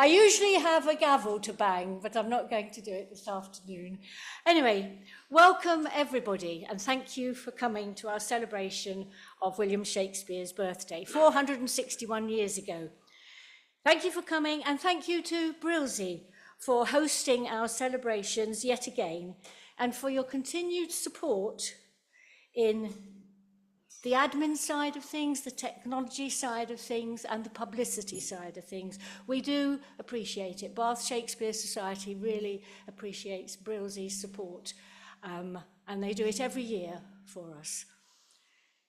I usually have a gavel to bang, but I'm not going to do it this afternoon. Anyway, welcome everybody, and thank you for coming to our celebration of William Shakespeare's birthday, 461 years ago. Thank you for coming, and thank you to BRLSI for hosting our celebrations yet again, and for your continued support in the admin side of things, the technology side of things, and the publicity side of things. We do appreciate it. Bath Shakespeare Society really appreciates BRLSI's support, and they do it every year for us.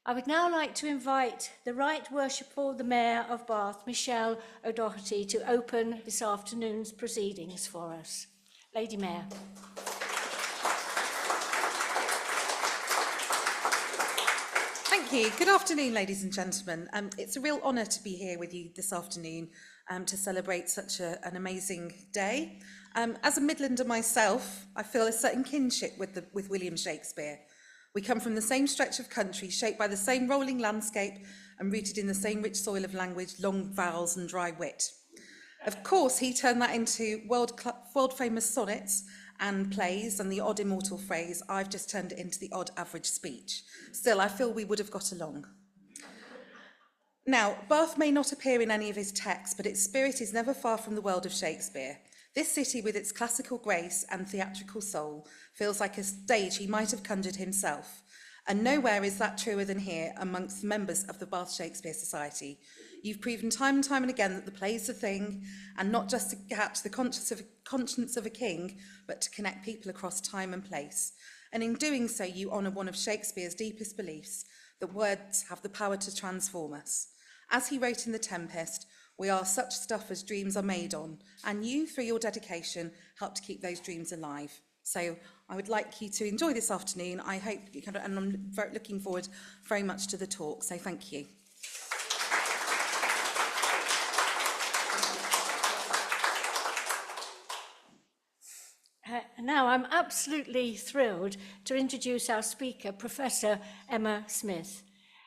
I would now like to invite the Right Worshipful, the Mayor of Bath, Michelle O'Doherty, to open this afternoon's proceedings for us. Lady Mayor. Thank you. Good afternoon, ladies and gentlemen. It's a real honour to be here with you this afternoon to celebrate such an amazing day. As a Midlander myself, I feel a certain kinship with William Shakespeare. We come from the same stretch of country, shaped by the same rolling landscape and rooted in the same rich soil of language, long vowels and dry wit. Of course, he turned that into world-famous sonnets and plays, and the odd immortal phrase, I've just turned it into the odd average speech. Still, I feel we would have got along. Now, Bath may not appear in any of his texts, but its spirit is never far from the world of Shakespeare. This city, with its classical grace and theatrical soul, feels like a stage he might have conjured himself. And nowhere is that truer than here amongst the members of the Bath Shakespeare Society. You've proven time and time and again that the play's the thing, and not just to catch the conscience of a king, but to connect people across time and place. And in doing so, you honour one of Shakespeare's deepest beliefs, that words have the power to transform us. As he wrote in The Tempest, we are such stuff as dreams are made on, and you, through your dedication, help to keep those dreams alive. So I would like you to enjoy this afternoon. I hope you can, and I'm looking forward very much to the talk, so thank you. Now I'm absolutely thrilled to introduce our speaker, Professor Emma Smith.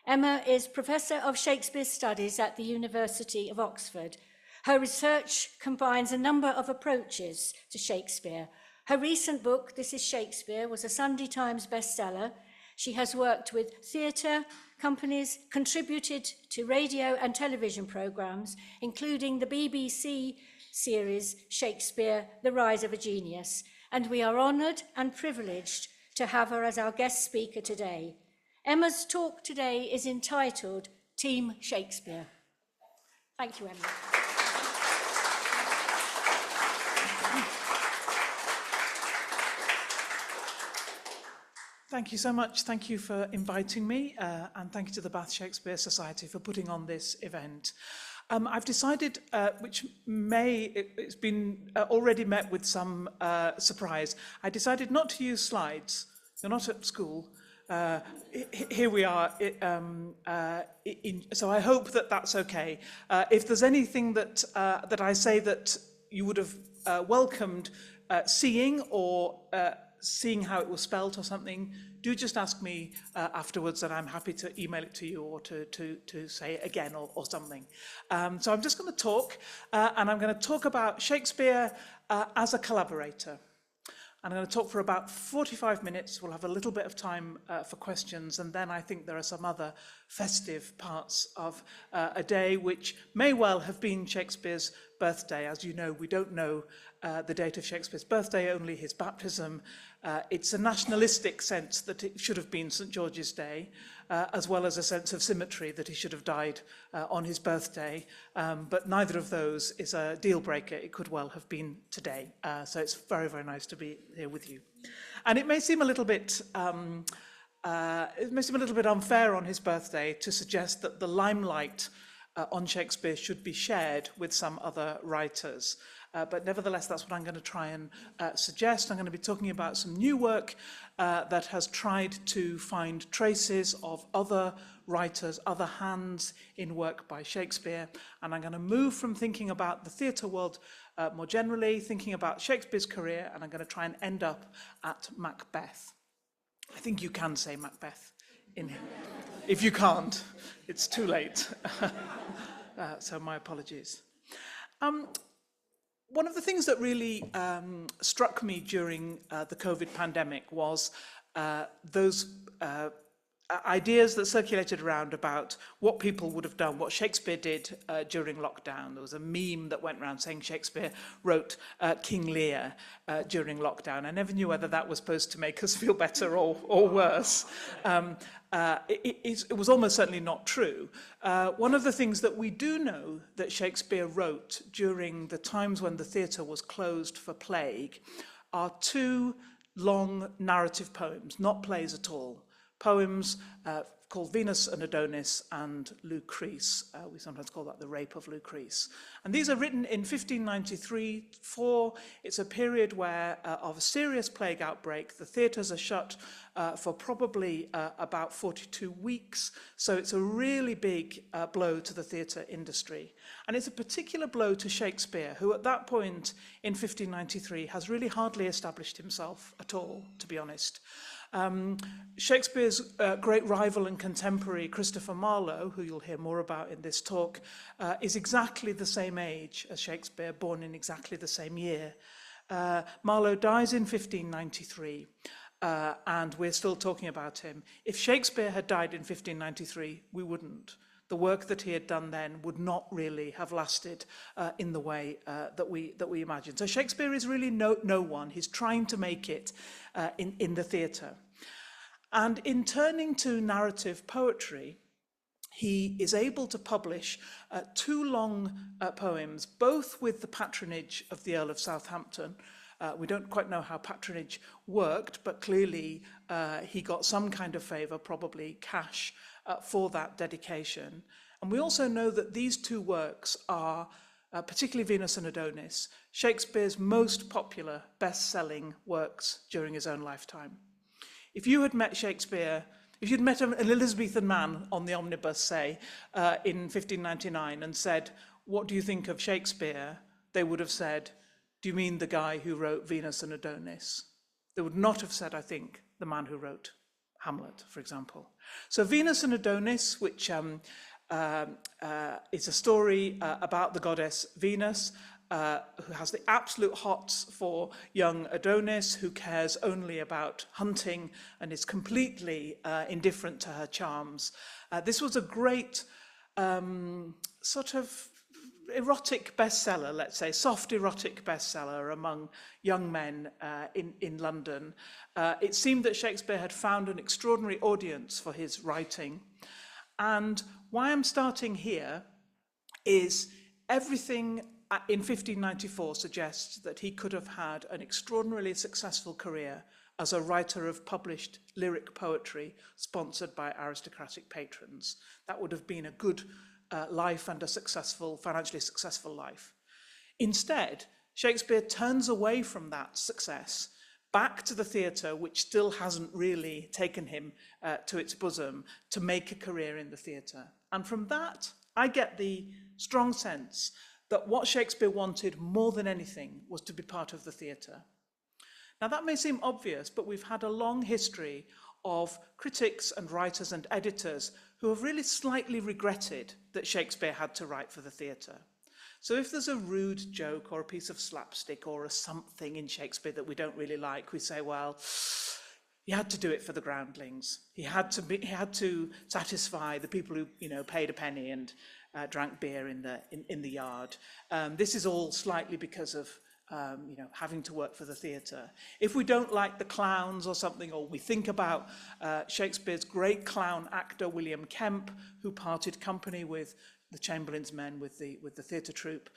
Emma is Professor of Shakespeare Studies at the University of Oxford. Her research combines a number of approaches to Shakespeare. Her recent book, This is Shakespeare, was a Sunday Times bestseller. She has worked with theatre companies, contributed to radio and television programmes, including the BBC series Shakespeare, The Rise of a Genius, and we are honoured and privileged to have her as our guest speaker today. Emma's talk today is entitled Team Shakespeare. Thank you, Emma. Thank you so much. Thank you for inviting me, and thank you to the Bath Shakespeare Society for putting on this event. I've decided, it's been already met with some surprise. I decided not to use slides. You're not at school. Here we are. So I hope that that's okay. If there's anything that I say that you would have welcomed seeing, or seeing how it was spelt or something, do just ask me afterwards, and I'm happy to email it to you or to say it again or something. So I'm just going to talk, and I'm going to talk about Shakespeare as a collaborator. I'm going to talk for about 45 minutes. We'll have a little bit of time for questions, and then I think there are some other festive parts of a day which may well have been Shakespeare's birthday. As you know, we don't know the date of Shakespeare's birthday, only his baptism. It's a nationalistic sense that it should have been St. George's Day, as well as a sense of symmetry that he should have died on his birthday. But neither of those is a deal breaker. It could well have been today. So it's very, very nice to be here with you. And it may seem a little bit unfair on his birthday to suggest that the limelight on Shakespeare should be shared with some other writers. But nevertheless, that's what I'm going to try and suggest. I'm going to be talking about some new work that has tried to find traces of other writers, other hands in work by Shakespeare. And I'm going to move from thinking about the theatre world more generally, thinking about Shakespeare's career, and I'm going to try and end up at Macbeth. I think you can say Macbeth in here. If you can't, it's too late. So my apologies. One of the things that really struck me during the COVID pandemic was those ideas that circulated around about what people would have done, what Shakespeare did during lockdown. There was a meme that went around saying Shakespeare wrote King Lear during lockdown. I never knew whether that was supposed to make us feel better or worse. It was almost certainly not true. One of the things that we do know that Shakespeare wrote during the times when the theatre was closed for plague are two long narrative poems, not plays at all. Poems called Venus and Adonis and Lucrece. We sometimes call that the Rape of Lucrece. And these are written in 1593-4. It's a period where, of a serious plague outbreak, the theatres are shut for probably about 42 weeks. So it's a really big blow to the theatre industry. And it's a particular blow to Shakespeare, who at that point in 1593 has really hardly established himself at all, to be honest. Shakespeare's great rival and contemporary Christopher Marlowe, who you'll hear more about in this talk, is exactly the same age as Shakespeare, born in exactly the same year. Marlowe dies in 1593, and we're still talking about him. If Shakespeare had died in 1593, we wouldn't. The work that he had done then would not really have lasted in the way that we imagine. So Shakespeare is really no one. He's trying to make it in the theatre. And in turning to narrative poetry, he is able to publish two long poems, both with the patronage of the Earl of Southampton. We don't quite know how patronage worked, but clearly he got some kind of favour, probably cash, for that dedication. And we also know that these two works are, particularly Venus and Adonis, Shakespeare's most popular best-selling works during his own lifetime. If you had met Shakespeare, if you'd met an Elizabethan man on the omnibus, say, in 1599 and said, "What do you think of Shakespeare?" they would have said, "Do you mean the guy who wrote Venus and Adonis?" They would not have said, I think, the man who wrote Hamlet, for example. So Venus and Adonis, which is a story about the goddess Venus, who has the absolute hots for young Adonis, who cares only about hunting and is completely indifferent to her charms. This was a great sort of erotic bestseller, let's say, soft erotic bestseller among young men in London. It seemed that Shakespeare had found an extraordinary audience for his writing. And why I'm starting here is everything in 1594 suggests that he could have had an extraordinarily successful career as a writer of published lyric poetry sponsored by aristocratic patrons. That would have been a good life and a successful, financially successful life. Instead, Shakespeare turns away from that success back to the theatre, which still hasn't really taken him to its bosom, to make a career in the theatre. And from that, I get the strong sense that what Shakespeare wanted more than anything was to be part of the theatre. Now that may seem obvious, but we've had a long history of critics and writers and editors who have really slightly regretted that Shakespeare had to write for the theatre. So if there's a rude joke or a piece of slapstick or a something in Shakespeare that we don't really like, we say, well, he had to do it for the groundlings. He had to satisfy the people who, paid a penny and drank beer in the yard. This is all slightly because of having to work for the theatre. If we don't like the clowns or something, or we think about Shakespeare's great clown actor William Kemp, who parted company with the Chamberlain's men, with the theatre troupe,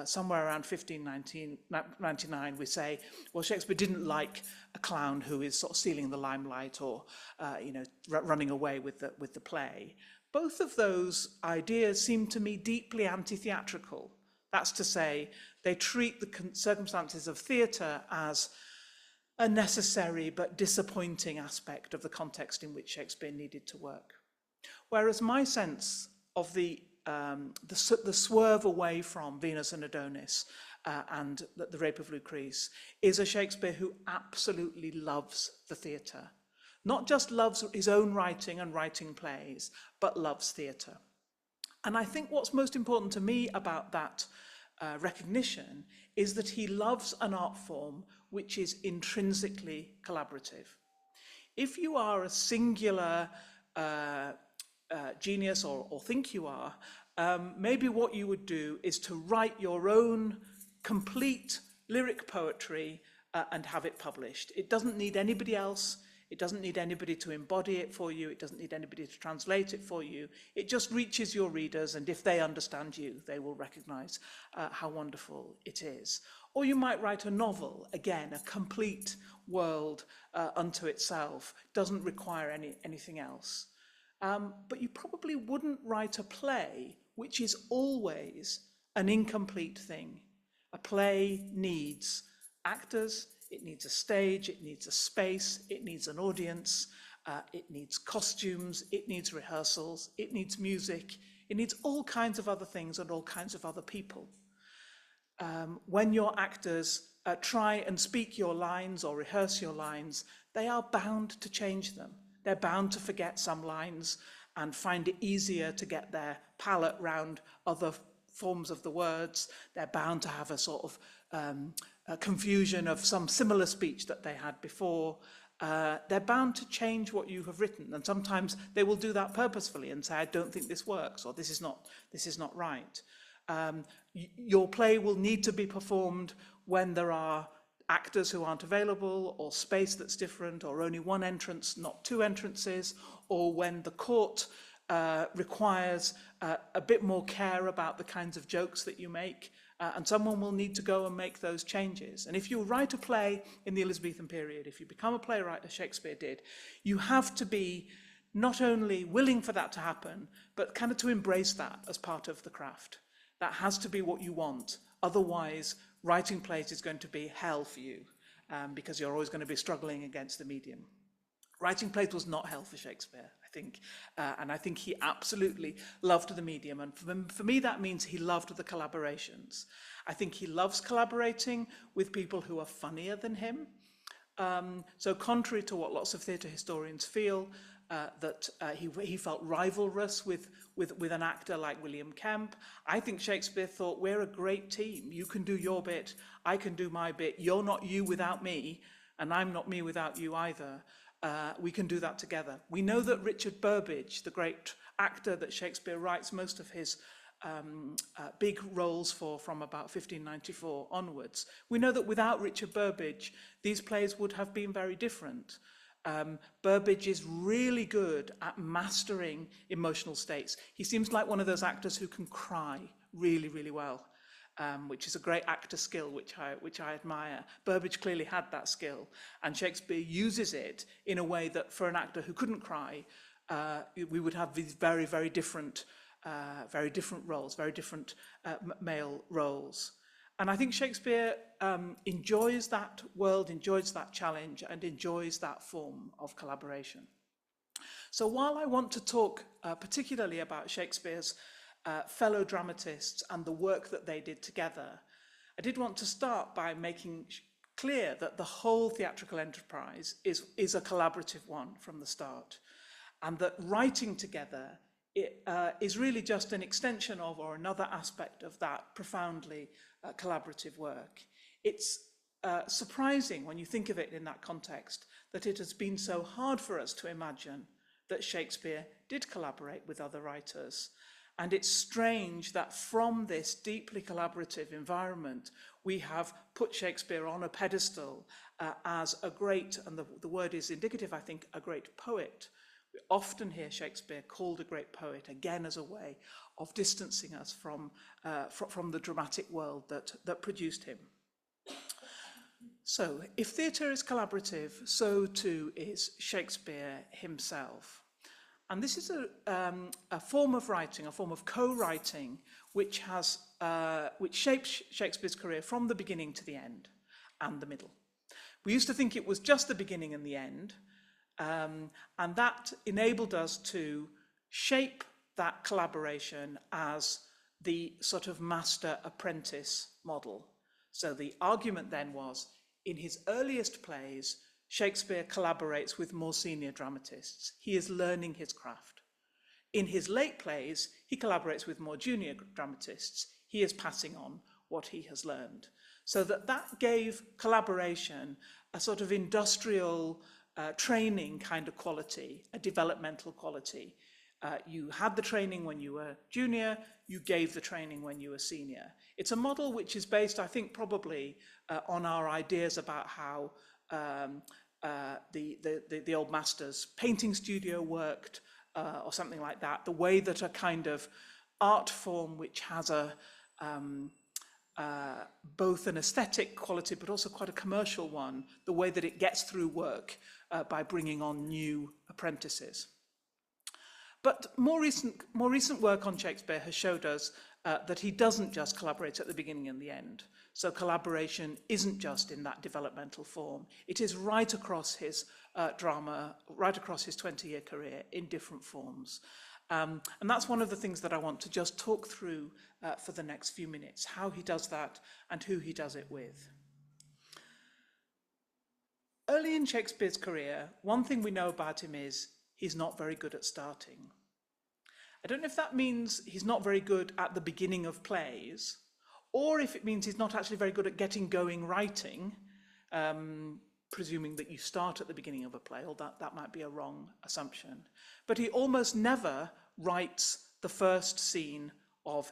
somewhere around 1599, we say, well, Shakespeare didn't like a clown who is sort of stealing the limelight or running away with the play. Both of those ideas seem to me deeply anti-theatrical. That's to say, they treat the circumstances of theatre as a necessary but disappointing aspect of the context in which Shakespeare needed to work. Whereas my sense of the swerve away from Venus and Adonis and the Rape of Lucrece is a Shakespeare who absolutely loves the theatre. Not just loves his own writing and writing plays, but loves theatre. And I think what's most important to me about that recognition is that he loves an art form which is intrinsically collaborative. If you are a singular genius, or think you are, maybe what you would do is to write your own complete lyric poetry and have it published. It doesn't need anybody else. It doesn't need anybody to embody it for you. It doesn't need anybody to translate it for you. It just reaches your readers, and if they understand you, they will recognize how wonderful it is. Or you might write a novel, again, a complete world unto itself, doesn't require anything else. But you probably wouldn't write a play, which is always an incomplete thing. A play needs actors, it needs a stage, it needs a space, it needs an audience, it needs costumes, it needs rehearsals, it needs music, it needs all kinds of other things and all kinds of other people. When your actors try and speak your lines or rehearse your lines, they are bound to change them. They're bound to forget some lines and find it easier to get their palate round other forms of the words. They're bound to have a sort of a confusion of some similar speech that they had before. They're bound to change what you have written, and sometimes they will do that purposefully and say, I don't think this works, or this is not right. Your play will need to be performed when there are actors who aren't available, or space that's different, or only one entrance, not two entrances, or when the court requires a bit more care about the kinds of jokes that you make, and someone will need to go and make those changes. And if you write a play in the Elizabethan period, if you become a playwright as Shakespeare did, you have to be not only willing for that to happen, but kind of to embrace that as part of the craft. That has to be what you want. Otherwise, writing plays is going to be hell for you, because you're always going to be struggling against the medium. Writing plays was not hell for Shakespeare, I think, and I think he absolutely loved the medium, and for me that means he loved the collaborations. I think he loves collaborating with people who are funnier than him. So contrary to what lots of theatre historians feel, that he felt rivalrous with an actor like William Kemp, I think Shakespeare thought, we're a great team. You can do your bit, I can do my bit. You're not you without me, and I'm not me without you either. We can do that together. We know that Richard Burbage, the great actor that Shakespeare writes most of his big roles for from about 1594 onwards, we know that without Richard Burbage, these plays would have been very different. Burbage is really good at mastering emotional states. He seems like one of those actors who can cry really, really well, which is a great actor skill, which I admire. Burbage clearly had that skill, and Shakespeare uses it in a way that for an actor who couldn't cry, we would have these very, very different roles, very different male roles. And I think Shakespeare enjoys that world, enjoys that challenge, and enjoys that form of collaboration. So while I want to talk particularly about Shakespeare's fellow dramatists and the work that they did together, I did want to start by making clear that the whole theatrical enterprise is a collaborative one from the start, and that writing together is really just an extension of, or another aspect of, that profoundly collaborative work. It's surprising when you think of it in that context that it has been so hard for us to imagine that Shakespeare did collaborate with other writers. And it's strange that from this deeply collaborative environment, we have put Shakespeare on a pedestal as a great, and the word is indicative, I think, a great poet. We often hear Shakespeare called a great poet, again as a way of distancing us from the dramatic world that produced him. So, if theatre is collaborative, so too is Shakespeare himself. And this is a form of writing, a form of co-writing, which shapes Shakespeare's career from the beginning to the end, and the middle. We used to think it was just the beginning and the end, and that enabled us to shape that collaboration as the sort of master-apprentice model. So the argument then was, in his earliest plays, Shakespeare collaborates with more senior dramatists. He is learning his craft. In his late plays, he collaborates with more junior dramatists. He is passing on what he has learned. So that gave collaboration a sort of industrial training kind of quality, a developmental quality. You had the training when you were junior, you gave the training when you were senior. It's a model which is based, I think, probably on our ideas about how the old masters' painting studio worked, or something like that. The way that a kind of art form which has a both an aesthetic quality but also quite a commercial one, the way that it gets through work by bringing on new apprentices. But more recent work on Shakespeare has showed us that he doesn't just collaborate at the beginning and the end. So collaboration isn't just in that developmental form. It is right across his drama, right across his 20-year career in different forms. And that's one of the things that I want to just talk through for the next few minutes, how he does that and who he does it with. Early in Shakespeare's career, one thing we know about him is he's not very good at starting. I don't know if that means he's not very good at the beginning of plays, or if it means he's not actually very good at getting going writing, presuming that you start at the beginning of a play, or that might be a wrong assumption. But he almost never writes the first scene of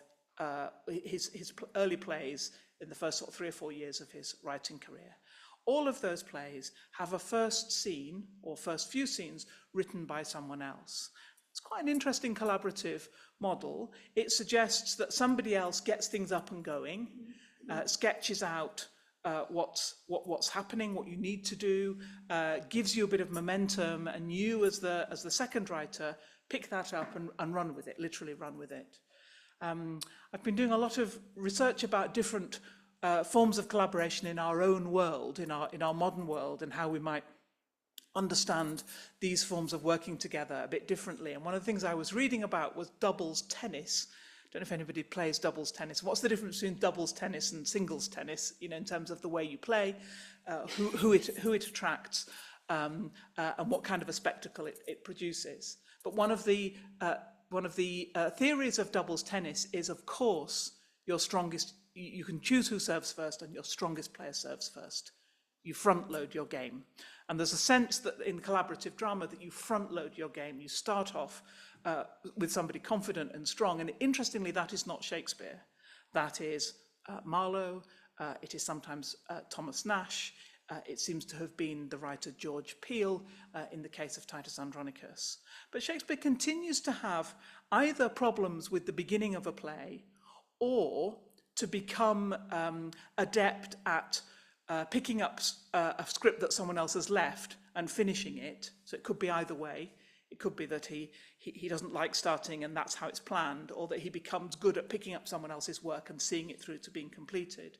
his early plays in the first sort of 3 or 4 years of his writing career. All of those plays have a first scene, or first few scenes, written by someone else. It's quite an interesting collaborative model. It suggests that somebody else gets things up and going, sketches out what's happening, what you need to do, gives you a bit of momentum, and you as the second writer pick that up and run with it, literally run with it. I've been doing a lot of research about different forms of collaboration in our own world, in our modern world, and how we might understand these forms of working together a bit differently. And one of the things I was reading about was doubles tennis. I don't know if anybody plays doubles tennis. What's the difference between doubles tennis and singles tennis, in terms of the way you play, who it attracts, and what kind of a spectacle it produces. But one of the theories of doubles tennis is, of course, your strongest, you can choose who serves first, and your strongest player serves first. You front load your game. And there's a sense that in collaborative drama that you front load your game. You start off with somebody confident and strong. And interestingly, that is not Shakespeare. That is Marlowe. It is sometimes Thomas Nash. It seems to have been the writer George Peele in the case of Titus Andronicus. But Shakespeare continues to have either problems with the beginning of a play, or to become adept at picking up a script that someone else has left and finishing it. So it could be either way. It could be that he doesn't like starting and that's how it's planned, or that he becomes good at picking up someone else's work and seeing it through to being completed.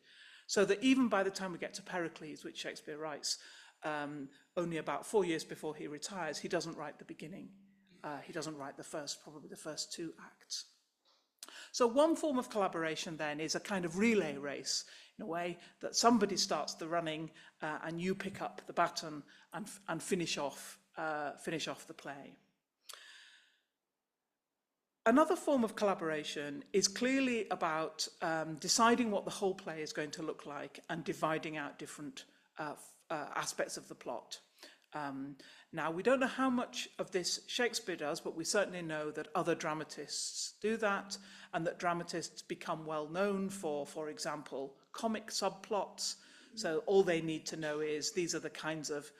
So that even by the time we get to Pericles, which Shakespeare writes only about 4 years before he retires, he doesn't write the beginning. He doesn't write probably the first 2 acts. So one form of collaboration then is a kind of relay race, in a way that somebody starts the running and you pick up the baton and finish off the play. Another form of collaboration is clearly about deciding what the whole play is going to look like and dividing out different aspects of the plot. Now, we don't know how much of this Shakespeare does, but we certainly know that other dramatists do that, and that dramatists become well known for example, comic subplots. So all they need to know is these are the kinds of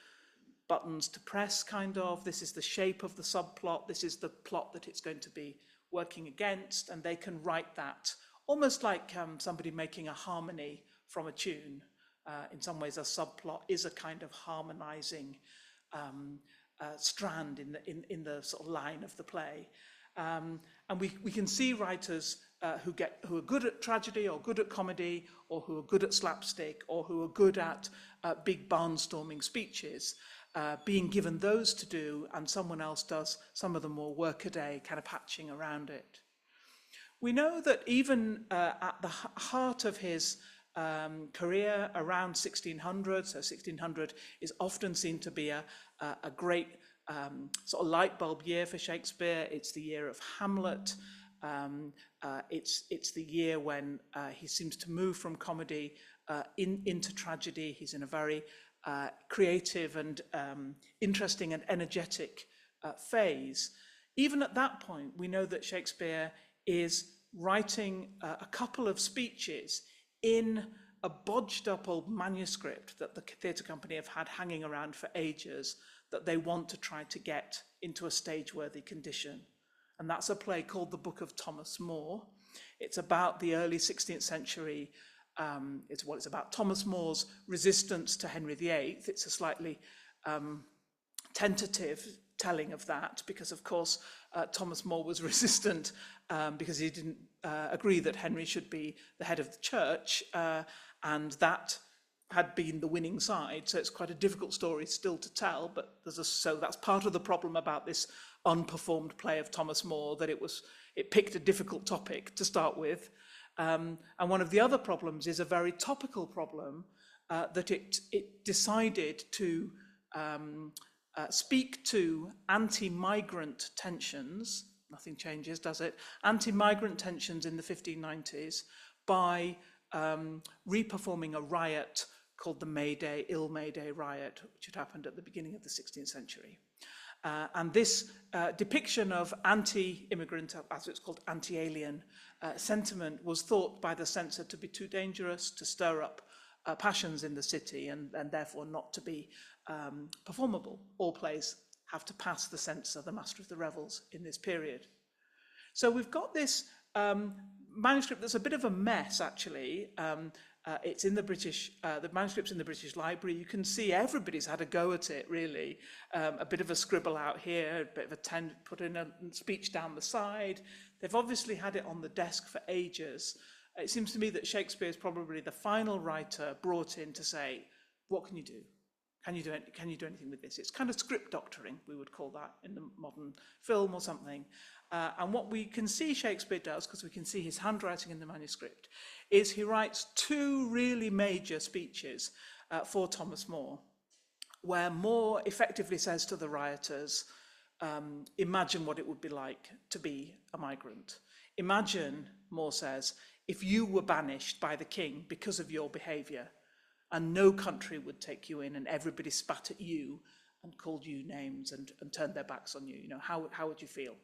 buttons to press, kind of. This is the shape of the subplot. This is the plot that it's going to be working against, and they can write that almost like somebody making a harmony from a tune. In some ways, a subplot is a kind of harmonizing strand in the sort of line of the play. And we can see writers who are good at tragedy or good at comedy, or who are good at slapstick, or who are good at big barnstorming speeches, being given those to do, and someone else does some of the more workaday kind of hatching around it. We know that even at the heart of his career around 1600, so 1600 is often seen to be a great sort of light bulb year for Shakespeare. It's the year of Hamlet. It's the year when he seems to move from comedy into tragedy. He's in a very creative and interesting and energetic phase. Even at that point, we know that Shakespeare is writing a couple of speeches in a bodged up old manuscript that the theatre company have had hanging around for ages, that they want to try to get into a stage-worthy condition. And that's a play called The Book of Thomas More. It's about the early 16th century. It's about Thomas More's resistance to Henry VIII. It's a slightly tentative telling of that, because of course Thomas More was resistant because he didn't agree that Henry should be the head of the church, and that had been the winning side. So it's quite a difficult story still to tell, but so that's part of the problem about this unperformed play of Thomas More, that it picked a difficult topic to start with. And one of the other problems is a very topical problem, that it decided to speak to anti-migrant tensions. Nothing changes, does it? Anti-migrant tensions in the 1590s by reperforming a riot called the May Day riot, which had happened at the beginning of the 16th century. And this depiction of anti-immigrant, as it's called, anti-alien sentiment, was thought by the censor to be too dangerous, to stir up passions in the city, and therefore not to be performable. All plays have to pass the censor, the Master of the Revels, in this period. So we've got this manuscript that's a bit of a mess, actually. It's in the manuscript's in the British Library. You can see everybody's had a go at it, really. A bit of a scribble out here, a bit of put in a speech down the side. They've obviously had it on the desk for ages. It seems to me that Shakespeare is probably the final writer brought in to say, what can you do? Can you do anything with this? It's kind of script doctoring, we would call that in the modern film or something. And what we can see Shakespeare does, because we can see his handwriting in the manuscript, is he writes two really major speeches for Thomas More, where More effectively says to the rioters, imagine what it would be like to be a migrant. Imagine, More says, if you were banished by the king because of your behaviour, and no country would take you in, and everybody spat at you and called you names and turned their backs on you. You know, how would you feel?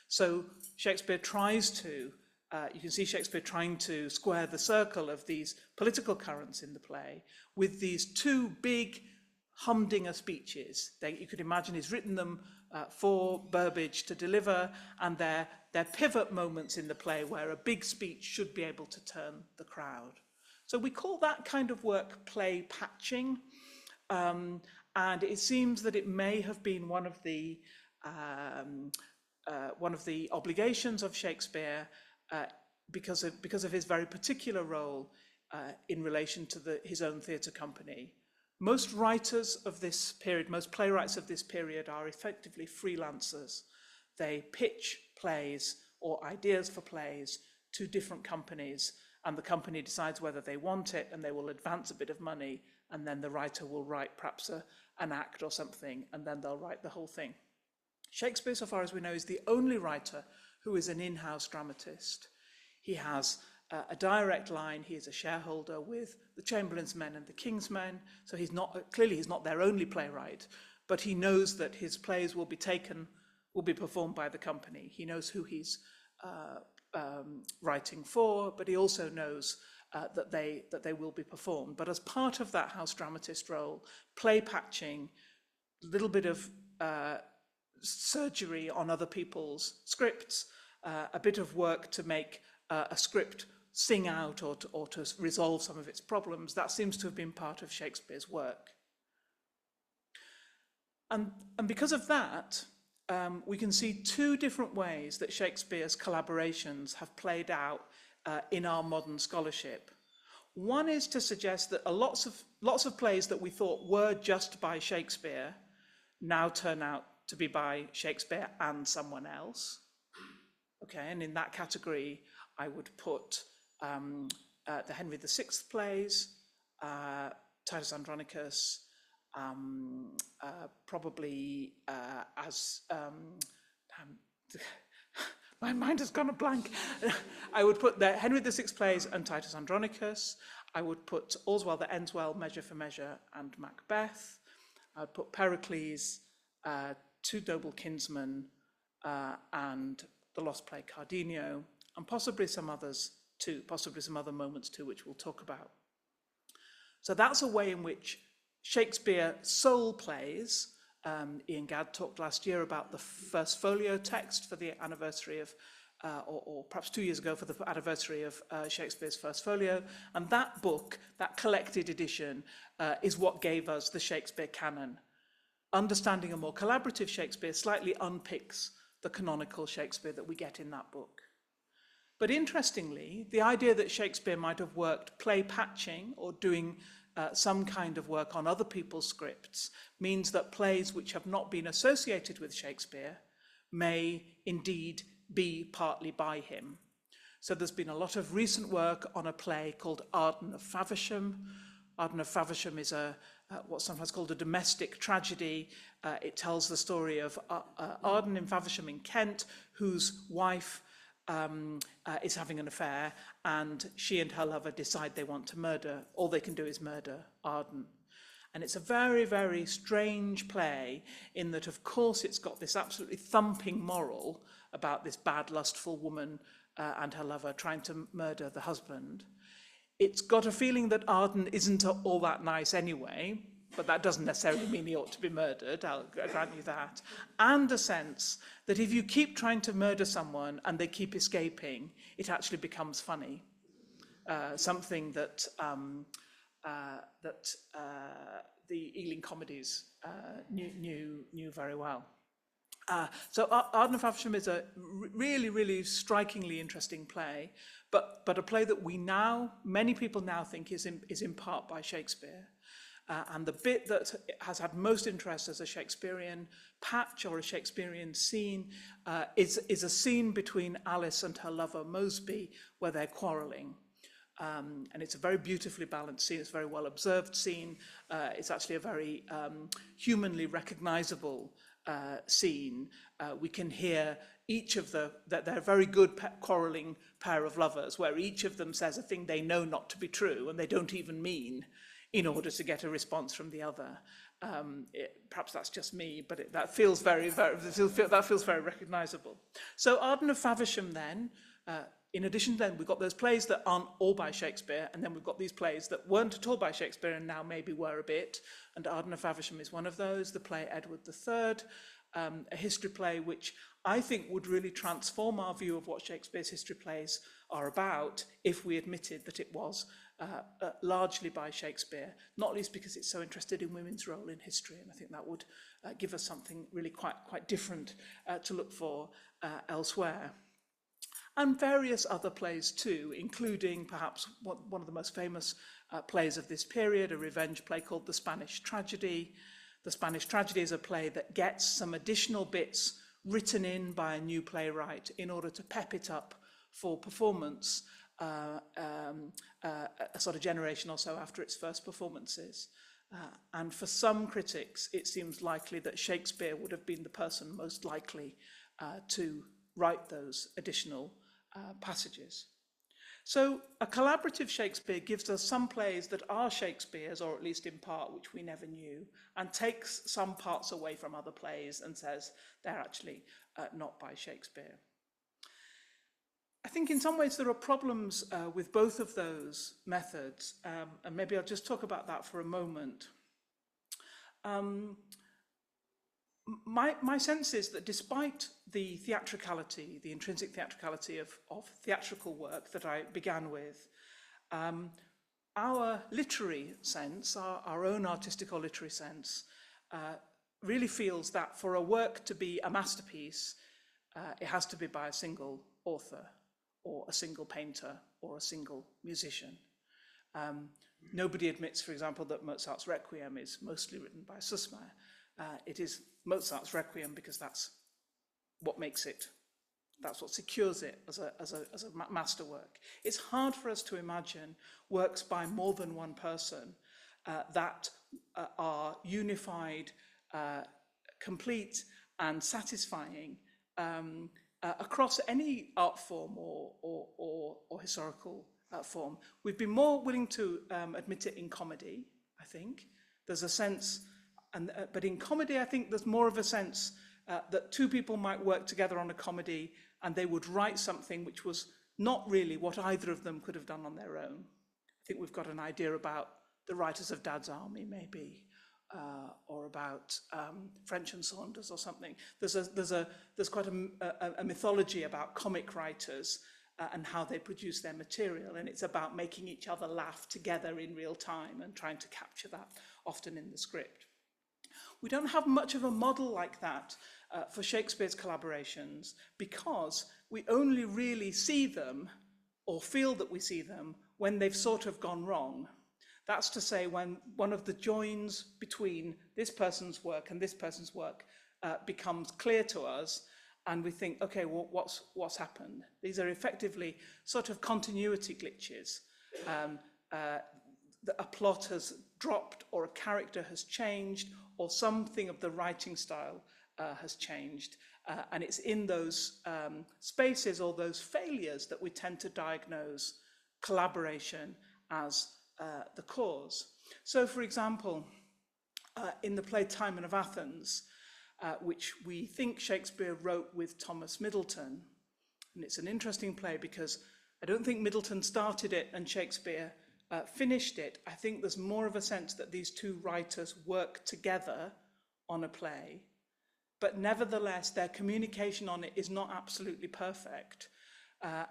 So Shakespeare tries to, you can see Shakespeare trying to square the circle of these political currents in the play with these two big humdinger speeches. You could imagine he's written them for Burbage to deliver, and they're pivot moments in the play where a big speech should be able to turn the crowd. So we call that kind of work play patching, and it seems that it may have been one of the obligations of Shakespeare because of his very particular role in relation to his own theatre company. Most writers of this period, most playwrights of this period, are effectively freelancers. They pitch plays or ideas for plays to different companies, and the company decides whether they want it, and they will advance a bit of money, and then the writer will write perhaps an act or something, and then they'll write the whole thing. Shakespeare, so far as we know, is the only writer who is an in-house dramatist. He has a direct line. He is a shareholder with the Chamberlain's Men and the King's Men, so he's not their only playwright, but he knows that his plays will be performed by the company. He knows who he's writing for, but he also knows that they will be performed. But as part of that house dramatist role, play patching, a little bit of surgery on other people's scripts, a bit of work to make a script sing out or to resolve some of its problems, that seems to have been part of Shakespeare's work. And because of that, we can see two different ways that Shakespeare's collaborations have played out in our modern scholarship. One is to suggest that lots of plays that we thought were just by Shakespeare now turn out to be by Shakespeare and someone else. Okay, and in that category, I would put the Henry VI plays, Titus Andronicus, probably as My mind has gone a blank. I would put the Henry VI plays and Titus Andronicus. I would put All's Well That Ends Well, Measure for Measure, and Macbeth. I would put Pericles, Two Noble Kinsmen, and the lost play Cardenio, and possibly some others too, possibly some other moments too, which we'll talk about. So that's a way in which Shakespeare soul plays. Ian Gadd talked last year about the first folio text for the anniversary of, or perhaps 2 years ago for the anniversary of Shakespeare's first folio. And that book, that collected edition, is what gave us the Shakespeare canon. Understanding a more collaborative Shakespeare slightly unpicks the canonical Shakespeare that we get in that book. But interestingly, the idea that Shakespeare might have worked play patching or doing some kind of work on other people's scripts means that plays which have not been associated with Shakespeare may indeed be partly by him. So there's been a lot of recent work on a play called Arden of Faversham. Arden of Faversham is what's sometimes called a domestic tragedy. It tells the story of Arden in Faversham in Kent, whose wife is having an affair, and she and her lover decide they want to murder. All they can do is murder Arden. And it's a very, very strange play in that, of course, it's got this absolutely thumping moral about this bad, lustful woman and her lover trying to murder the husband. It's got a feeling that Arden isn't all that nice anyway, but that doesn't necessarily mean he ought to be murdered, I'll grant you that. And a sense that if you keep trying to murder someone and they keep escaping, it actually becomes funny. Something that the Ealing comedies knew very well. So Arden of Faversham is a really, really strikingly interesting play, but a play that many people now think is in part by Shakespeare. And the bit that has had most interest as a Shakespearean patch or a Shakespearean scene is a scene between Alice and her lover Mosby, where they're quarrelling. And it's a very beautifully balanced scene. It's a very well observed scene. It's actually a very humanly recognizable scene. We can hear each of that they're a very good performing pair of lovers, where each of them says a thing they know not to be true and they don't even mean, in order to get a response from the other. Perhaps that's just me, but that feels very recognizable. So Arden of Faversham then, in addition then, we've got those plays that aren't all by Shakespeare, and then we've got these plays that weren't at all by Shakespeare and now maybe were a bit, and Arden of Faversham is one of those, the play Edward III, a history play which I think would really transform our view of what Shakespeare's history plays are about if we admitted that it was largely by Shakespeare, not least because it's so interested in women's role in history, and I think that would give us something really quite different to look for elsewhere. And various other plays too, including perhaps one of the most famous plays of this period, a revenge play called The Spanish Tragedy. The Spanish Tragedy is a play that gets some additional bits written in by a new playwright in order to pep it up for performance a sort of generation or so after its first performances. And for some critics, it seems likely that Shakespeare would have been the person most likely to write those additional passages. So a collaborative Shakespeare gives us some plays that are Shakespeare's, or at least in part, which we never knew, and takes some parts away from other plays and says they're actually not by Shakespeare. I think in some ways there are problems with both of those methods, and maybe I'll just talk about that for a moment. My sense is that despite the theatricality, the intrinsic theatricality of theatrical work that I began with, our literary sense, our own artistic or literary sense, really feels that for a work to be a masterpiece, it has to be by a single author, or a single painter, or a single musician. Nobody admits, for example, that Mozart's Requiem is mostly written by Sussmayer. It is Mozart's Requiem because that's what makes it, that's what secures it as a masterwork. It's hard for us to imagine works by more than one person that are unified, complete and satisfying across any art form or historical form. We've been more willing to admit it in comedy, I think. There's a sense, but in comedy, I think there's more of a sense that two people might work together on a comedy and they would write something which was not really what either of them could have done on their own. I think we've got an idea about the writers of Dad's Army, maybe, or about French and Saunders or something. There's quite a mythology about comic writers and how they produce their material, and it's about making each other laugh together in real time and trying to capture that often in the script. We don't have much of a model like that for Shakespeare's collaborations because we only really see them or feel that we see them when they've sort of gone wrong. That's to say, when one of the joins between this person's work and this person's work becomes clear to us, and we think, okay, well, what's happened? These are effectively sort of continuity glitches. A plot has dropped, or a character has changed, or something of the writing style has changed. And it's in those spaces or those failures that we tend to diagnose collaboration as the cause. So, for example, in the play Timon of Athens, which we think Shakespeare wrote with Thomas Middleton, and it's an interesting play because I don't think Middleton started it and Shakespeare finished it. I think there's more of a sense that these two writers work together on a play, but nevertheless their communication on it is not absolutely perfect,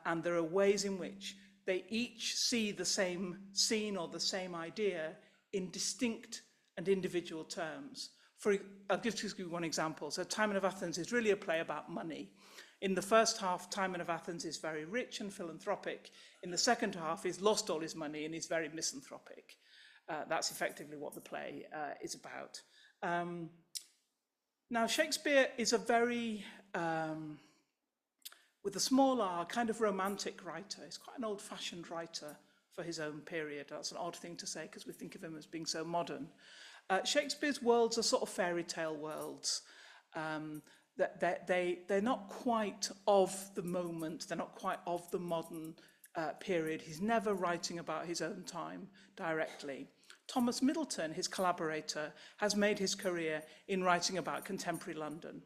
and there are ways in which they each see the same scene or the same idea in distinct and individual terms. I'll just give you one example. So Timon of Athens is really a play about money. In the first half, Timon of Athens is very rich and philanthropic. In the second half, he's lost all his money and he's very misanthropic. That's effectively what the play is about. Now, Shakespeare is a very, with a small r, kind of romantic writer. He's quite an old-fashioned writer for his own period. That's an odd thing to say because we think of him as being so modern. Shakespeare's worlds are sort of fairy tale worlds. They're not quite of the moment, they're not quite of the modern period. He's never writing about his own time directly. Thomas Middleton, his collaborator, has made his career in writing about contemporary London.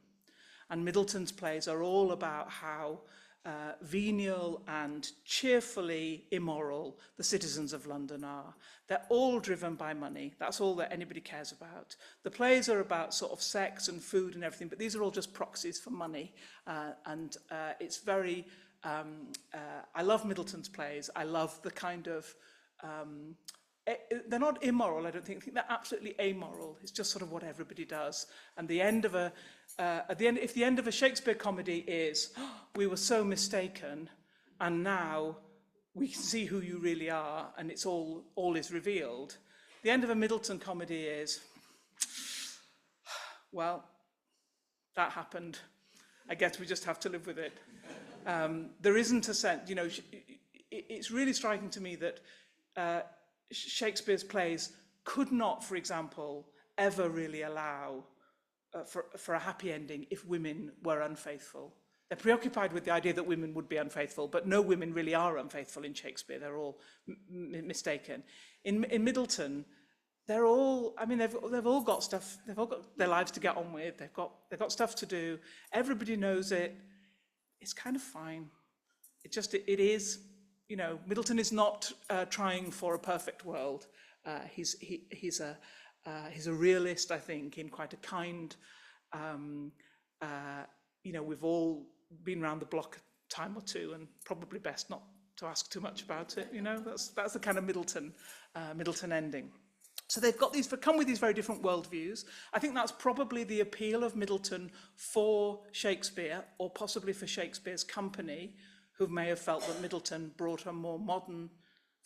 And Middleton's plays are all about how venial and cheerfully immoral the citizens of London are. They're all driven by money. That's all that anybody cares about. The plays are about sort of sex and food and everything, but these are all just proxies for money. It's very, I love Middleton's plays. I love the kind of, they're not immoral, I don't think. I think they're absolutely amoral. It's just sort of what everybody does. And the end of if the end of a Shakespeare comedy is, oh, we were so mistaken, and now we can see who you really are, and it's all is revealed. The end of a Middleton comedy is, well, that happened. I guess we just have to live with it. There isn't a sense, it's really striking to me that Shakespeare's plays could not, for example, ever really allow for a happy ending if women were unfaithful. They're preoccupied with the idea that women would be unfaithful, but no women really are unfaithful in Shakespeare. They're all mistaken. In Middleton, they're all, I mean, they've all got stuff, they've all got their lives to get on with, they've got stuff to do, everybody knows it, it's kind of fine. It is, Middleton is not trying for a perfect world. He's a realist, I think, in quite a kind, we've all been around the block a time or two, and probably best not to ask too much about it. That's the kind of Middleton ending. So they've got come with these very different worldviews. I think that's probably the appeal of Middleton for Shakespeare, or possibly for Shakespeare's company, who may have felt that Middleton brought a more modern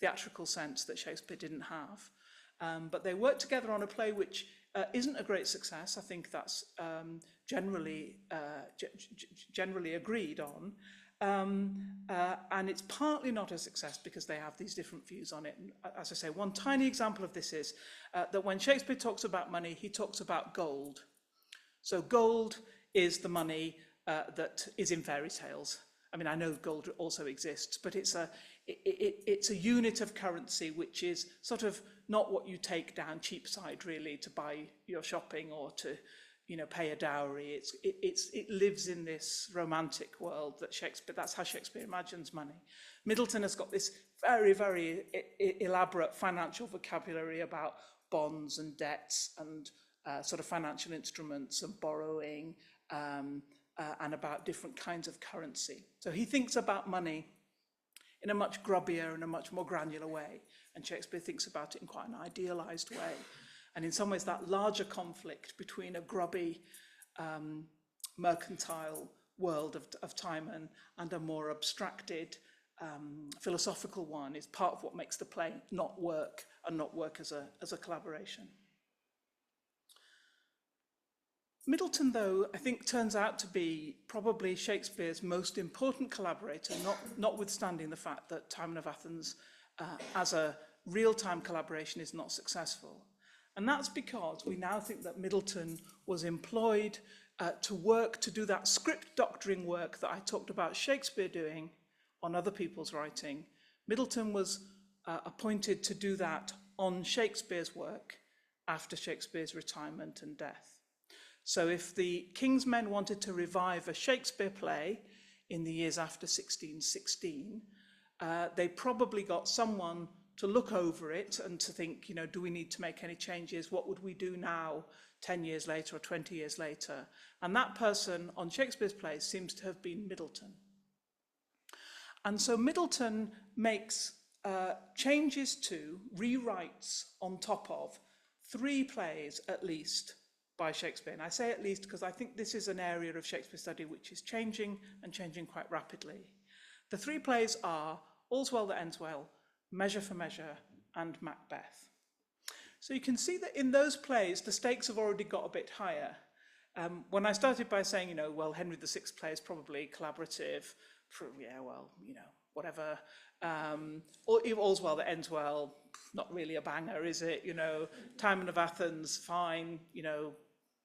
theatrical sense that Shakespeare didn't have. But they worked together on a play which isn't a great success. I think that's generally agreed on. And it's partly not a success because they have these different views on it. And as I say, one tiny example of this is that when Shakespeare talks about money, he talks about gold. So gold is the money that is in fairy tales. I mean, I know gold also exists, but it's a unit of currency which is sort of not what you take down Cheapside really to buy your shopping or to, you know, pay a dowry. It lives in this romantic world that Shakespeare, that's how Shakespeare imagines money. Middleton has got this very, very elaborate financial vocabulary about bonds and debts and sort of financial instruments and borrowing, and about different kinds of currency. So he thinks about money in a much grubbier and a much more granular way, and Shakespeare thinks about it in quite an idealized way. And in some ways that larger conflict between a grubby mercantile world of Timon and a more abstracted philosophical one is part of what makes the play not work, and not work as a collaboration. Middleton, though, I think turns out to be probably Shakespeare's most important collaborator, notwithstanding the fact that Timon of Athens as a real-time collaboration is not successful. And that's because we now think that Middleton was employed to do that script doctoring work that I talked about Shakespeare doing on other people's writing. Middleton was appointed to do that on Shakespeare's work after Shakespeare's retirement and death. So if the King's Men wanted to revive a Shakespeare play in the years after 1616, they probably got someone to look over it and to think, you know, do we need to make any changes? What would we do now, 10 years later or 20 years later? And that person on Shakespeare's play seems to have been Middleton. And so Middleton makes changes to, rewrites on top of 3 plays at least by Shakespeare. And I say at least because I think this is an area of Shakespeare study which is changing and changing quite rapidly. The 3 plays are All's Well That Ends Well, Measure for Measure, and Macbeth. So you can see that in those plays, the stakes have already got a bit higher. When I started by saying, you know, well, Henry VI play is probably collaborative, yeah, well, you know, whatever. All's Well That Ends Well, not really a banger, is it? You know, Timon of Athens, fine, you know,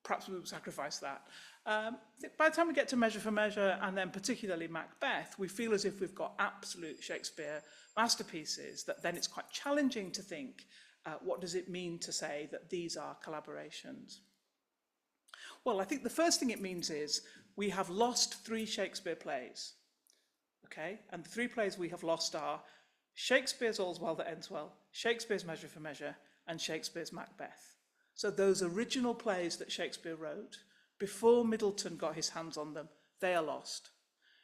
perhaps we would sacrifice that. By the time we get to Measure for Measure, and then particularly Macbeth, we feel as if we've got absolute Shakespeare masterpieces, that then it's quite challenging to think, what does it mean to say that these are collaborations? Well, I think the first thing it means is we have lost 3 Shakespeare plays, okay? And the 3 plays we have lost are Shakespeare's All's Well That Ends Well, Shakespeare's Measure for Measure, and Shakespeare's Macbeth. So those original plays that Shakespeare wrote, before Middleton got his hands on them, they are lost,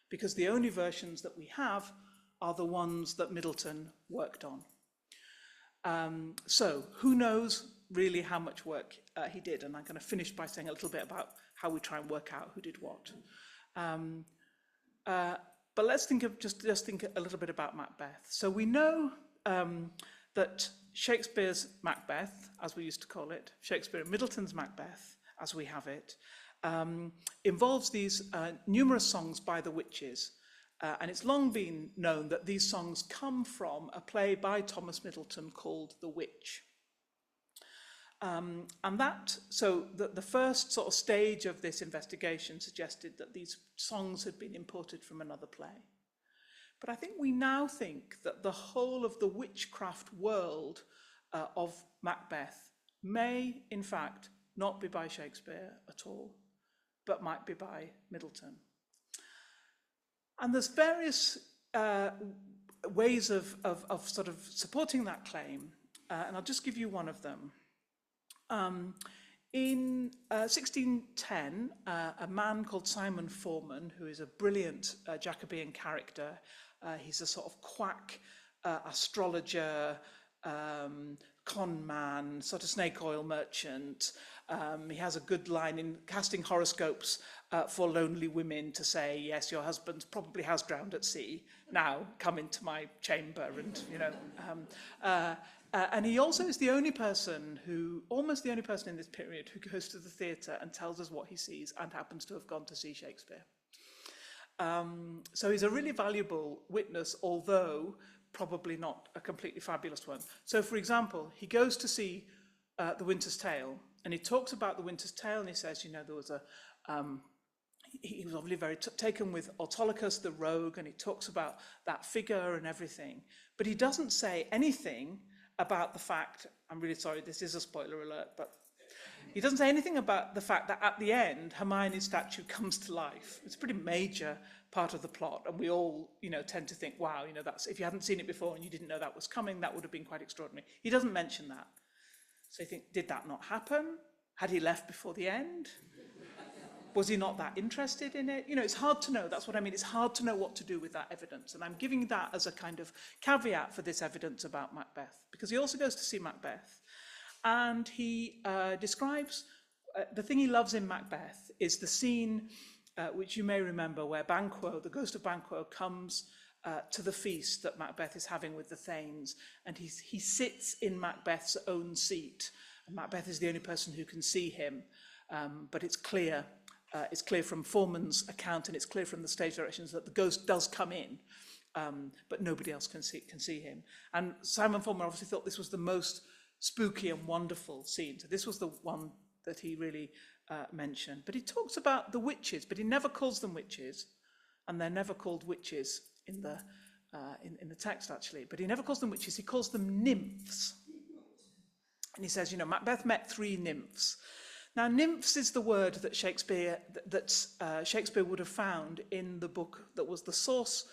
because the only versions that we have are the ones that Middleton worked on. So who knows really how much work he did, and I'm going to finish by saying a little bit about how we try and work out who did what. But let's think of just think a little bit about Macbeth. So we know that Shakespeare's Macbeth, as we used to call it, Shakespeare and Middleton's Macbeth, as we have it, involves these numerous songs by the witches. And it's long been known that these songs come from a play by Thomas Middleton called The Witch. So the first sort of stage of this investigation suggested that these songs had been imported from another play. But I think we now think that the whole of the witchcraft world of Macbeth may, in fact, not be by Shakespeare at all, but might be by Middleton. And there's various ways of sort of supporting that claim, and I'll just give you one of them. In 1610, a man called Simon Forman, who is a brilliant Jacobean character, he's a sort of quack astrologer, con man, sort of snake oil merchant. He has a good line in casting horoscopes for lonely women to say, yes, your husband's probably house drowned at sea. Now come into my chamber, and you know. And he also is the only person almost the only person in this period who goes to the theatre and tells us what he sees and happens to have gone to see Shakespeare. So he's a really valuable witness, although probably not a completely fabulous one. So, for example, he goes to see The Winter's Tale, and he talks about The Winter's Tale, and he says, you know, there was a he was obviously very taken with Autolycus, the rogue, and he talks about that figure and everything. But he doesn't say anything about the fact, I'm really sorry, this is a spoiler alert, but he doesn't say anything about the fact that at the end, Hermione's statue comes to life. It's a pretty major part of the plot, and we all, tend to think, wow, that's, if you hadn't seen it before and you didn't know that was coming, that would have been quite extraordinary. He doesn't mention that. So you think, did that not happen? Had he left before the end? Was he not that interested in it? It's hard to know. That's what I mean. It's hard to know what to do with that evidence. And I'm giving that as a kind of caveat for this evidence about Macbeth, because he also goes to see Macbeth. And he describes, the thing he loves in Macbeth is the scene, which you may remember, where Banquo, the ghost of Banquo, comes to the feast that Macbeth is having with the Thanes. And he sits in Macbeth's own seat. And Macbeth is the only person who can see him. But it's clear from Foreman's account, and it's clear from the stage directions that the ghost does come in, but nobody else can see him. And Simon Foreman obviously thought this was the most spooky and wonderful scene. So this was the one that he really mentioned. But he talks about the witches, but he never calls them witches, and they're never called witches in the text actually. But he never calls them witches. He calls them nymphs. And he says, Macbeth met 3 nymphs. Now, nymphs is the word that Shakespeare would have found in the book that was the source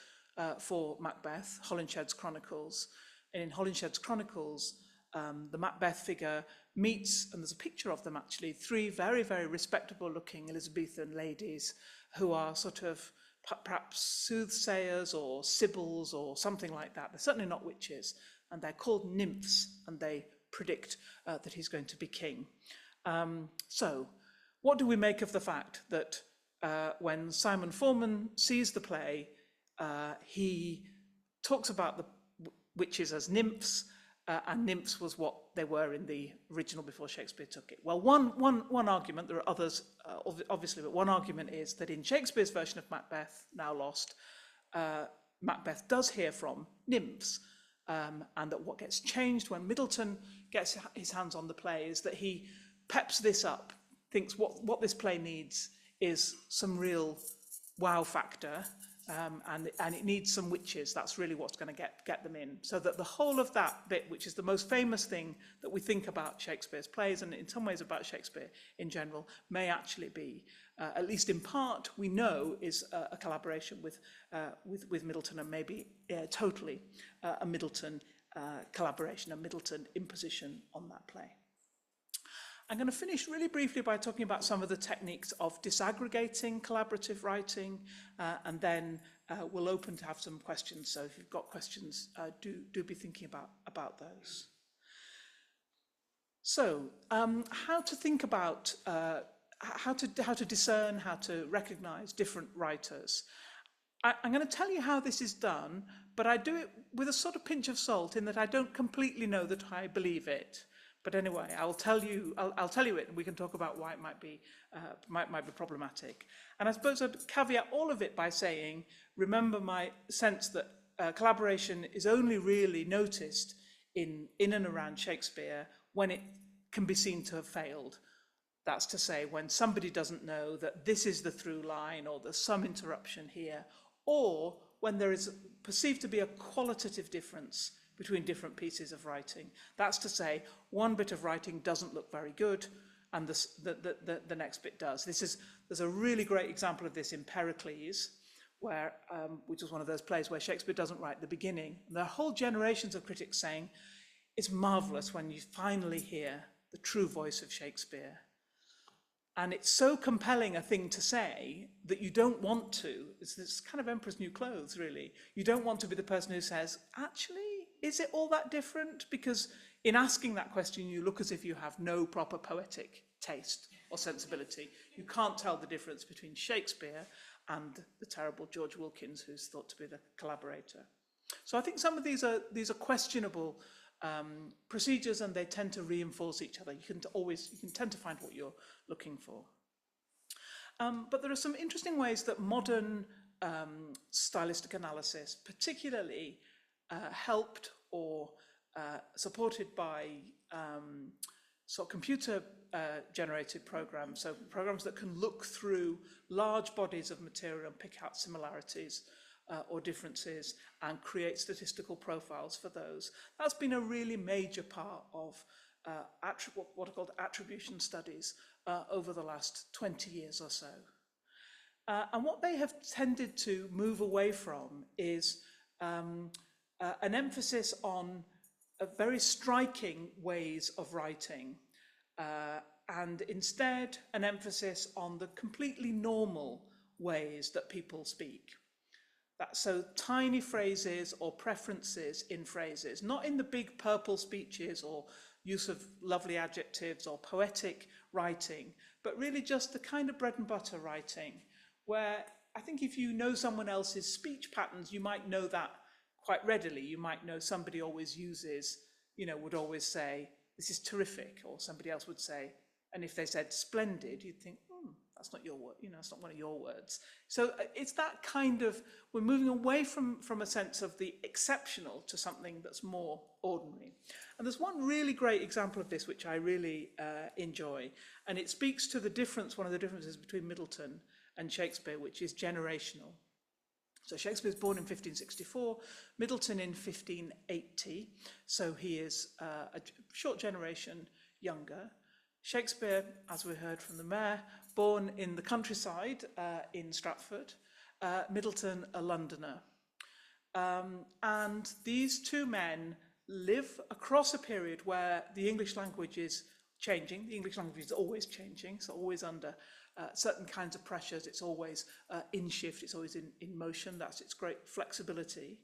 for Macbeth, Holinshed's Chronicles. And in Holinshed's Chronicles, the Macbeth figure meets, and there's a picture of them actually, 3 very, very respectable-looking Elizabethan ladies who are sort of perhaps soothsayers or sibyls or something like that. They're certainly not witches, and they're called nymphs, and they predict that he's going to be king. So, what do we make of the fact that when Simon Foreman sees the play, he talks about the witches as nymphs, and nymphs was what they were in the original before Shakespeare took it? Well, one argument, there are others obviously, but one argument is that in Shakespeare's version of Macbeth, now lost, Macbeth does hear from nymphs, and that what gets changed when Middleton gets his hands on the play is that he peps this up, thinks what this play needs is some real wow factor, and it needs some witches. That's really what's going to get them in. So that the whole of that bit, which is the most famous thing that we think about Shakespeare's plays, and in some ways about Shakespeare in general, may actually be, at least in part, we know is a collaboration with Middleton, and maybe totally a Middleton collaboration, a Middleton imposition on that play. I'm going to finish really briefly by talking about some of the techniques of disaggregating collaborative writing, and then we'll open to have some questions. So if you've got questions, do be thinking about those. So how to think about, how to discern, how to recognize different writers. I'm going to tell you how this is done, but I do it with a sort of pinch of salt in that I don't completely know that I believe it. But anyway, I'll tell you it, and we can talk about why it might be problematic. And I suppose I'd caveat all of it by saying, remember my sense that collaboration is only really noticed in and around Shakespeare when it can be seen to have failed. That's to say, when somebody doesn't know that this is the through line, or there's some interruption here, or when there is perceived to be a qualitative difference between different pieces of writing. That's to say, one bit of writing doesn't look very good, and the next bit does. There's a really great example of this in Pericles, where which is one of those plays where Shakespeare doesn't write the beginning. And there are whole generations of critics saying, it's marvelous when you finally hear the true voice of Shakespeare. And it's so compelling a thing to say that you don't want to, it's this kind of Emperor's New Clothes, really. You don't want to be the person who says, actually, is it all that different? Because in asking that question, you look as if you have no proper poetic taste or sensibility. You can't tell the difference between Shakespeare and the terrible George Wilkins, who's thought to be the collaborator. So I think some of these are questionable procedures, and they tend to reinforce each other. You can tend to find what you're looking for. But there are some interesting ways that modern stylistic analysis, particularly helped or supported by sort of computer generated programs, so programs that can look through large bodies of material and pick out similarities or differences and create statistical profiles for those. That's been a really major part of what are called attribution studies over the last 20 years or so. And what they have tended to move away from is an emphasis on very striking ways of writing, and instead an emphasis on the completely normal ways that people speak. So tiny phrases or preferences in phrases, not in the big purple speeches or use of lovely adjectives or poetic writing, but really just the kind of bread and butter writing where I think if you know someone else's speech patterns, you might know that quite readily. You might know somebody always uses, would always say, this is terrific, or somebody else would say, and if they said splendid, you'd think, that's not your word, it's not one of your words. So it's that kind of, we're moving away from a sense of the exceptional to something that's more ordinary. And there's one really great example of this, which I really enjoy, and it speaks to the difference, one of the differences between Middleton and Shakespeare, which is generational. So Shakespeare's born in 1564, Middleton in 1580, so he is a short generation younger. Shakespeare, as we heard from the mayor, born in the countryside in Stratford, Middleton a Londoner. And these two men live across a period where the English language is changing. The English language is always changing, it's always under certain kinds of pressures, it's always in shift, it's always in motion, that's its great flexibility.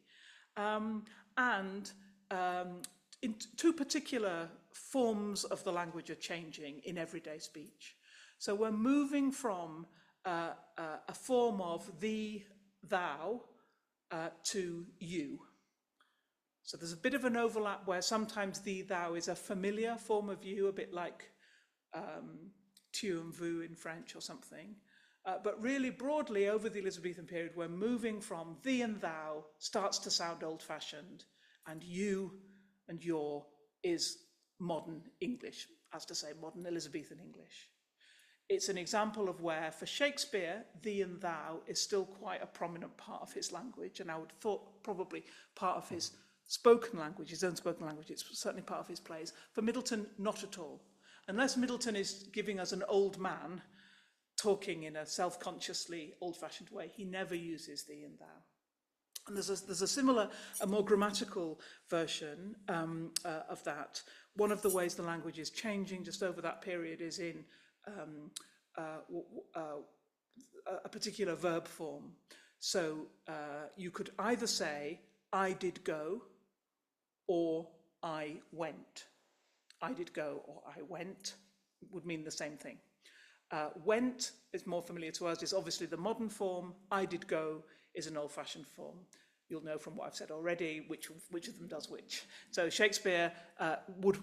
In two particular forms of the language are changing in everyday speech. So we're moving from a form of thee, thou, to you. So there's a bit of an overlap where sometimes thee, thou is a familiar form of you, a bit like tu and vous in French or something. But really broadly over the Elizabethan period, we're moving from thee and thou starts to sound old-fashioned, and you and your is modern English, as to say modern Elizabethan English. It's an example of where, for Shakespeare, thee and thou is still quite a prominent part of his language, and I would have thought probably part of his spoken language, his own spoken language. It's certainly part of his plays. For Middleton, not at all. Unless Middleton is giving us an old man talking in a self-consciously old-fashioned way, he never uses thee and thou. And there's a similar, a more grammatical version of that. One of the ways the language is changing just over that period is in a particular verb form. So you could either say, I did go, or I went. I did go or I went would mean the same thing. Went is more familiar to us, is obviously the modern form. I did go is an old-fashioned form. You'll know from what I've said already which of them does which. So Shakespeare would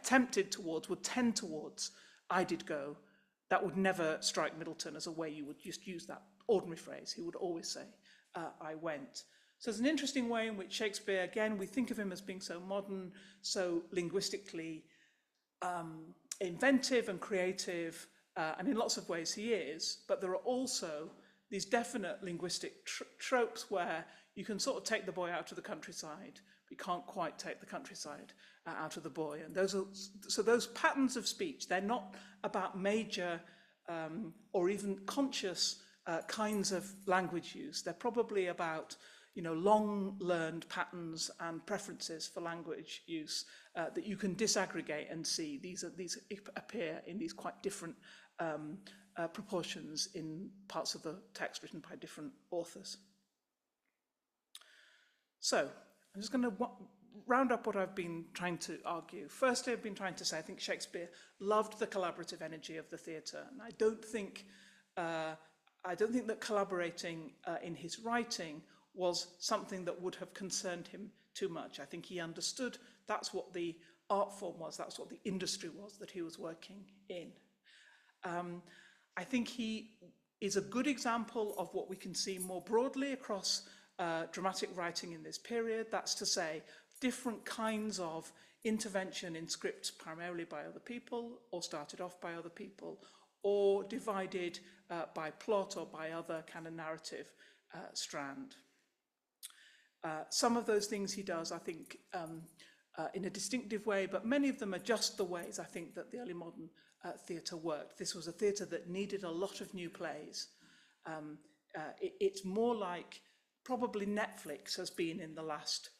tend towards I did go. That would never strike Middleton as a way you would just use that ordinary phrase. He would always say I went. So there's an interesting way in which Shakespeare, again, we think of him as being so modern, so linguistically inventive and creative, and in lots of ways he is, but there are also these definite linguistic tropes where you can sort of take the boy out of the countryside, but you can't quite take the countryside out of the boy. And those patterns of speech, they're not about major or even conscious kinds of language use. They're probably about long learned patterns and preferences for language use that you can disaggregate and see. These appear in these quite different proportions in parts of the text written by different authors. So I'm just going to round up what I've been trying to argue. Firstly, I've been trying to say I think Shakespeare loved the collaborative energy of the theatre, and I don't think that collaborating in his writing was something that would have concerned him too much. I think he understood that's what the art form was, that's what the industry was that he was working in. I think he is a good example of what we can see more broadly across dramatic writing in this period. That's to say, different kinds of intervention in scripts primarily by other people, or started off by other people, or divided by plot or by other kind of narrative strand. Some of those things he does, I think, in a distinctive way, but many of them are just the ways I think that the early modern theatre worked. This was a theatre that needed a lot of new plays. It's more like probably Netflix has been in the last,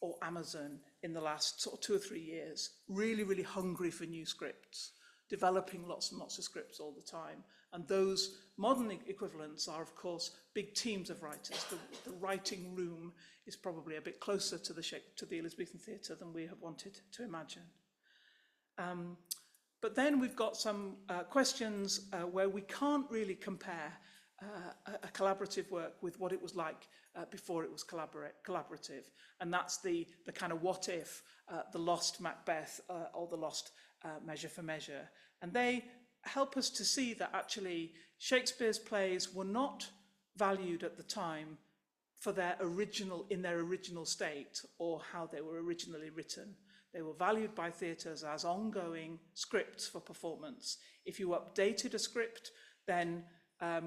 or Amazon in the last sort of 2 or 3 years, really, really hungry for new scripts, developing lots and lots of scripts all the time. And those modern equivalents are, of course, big teams of writers. The writing room is probably a bit closer to the Elizabethan theatre than we have wanted to imagine. But then we've got some questions where we can't really compare a collaborative work with what it was like before it was collaborative. And that's the kind of what if, the lost Macbeth or the lost Measure for Measure. And they help us to see that actually Shakespeare's plays were not valued at the time for in their original state or how they were originally written. They were valued by theatres as ongoing scripts for performance. If you updated a script, then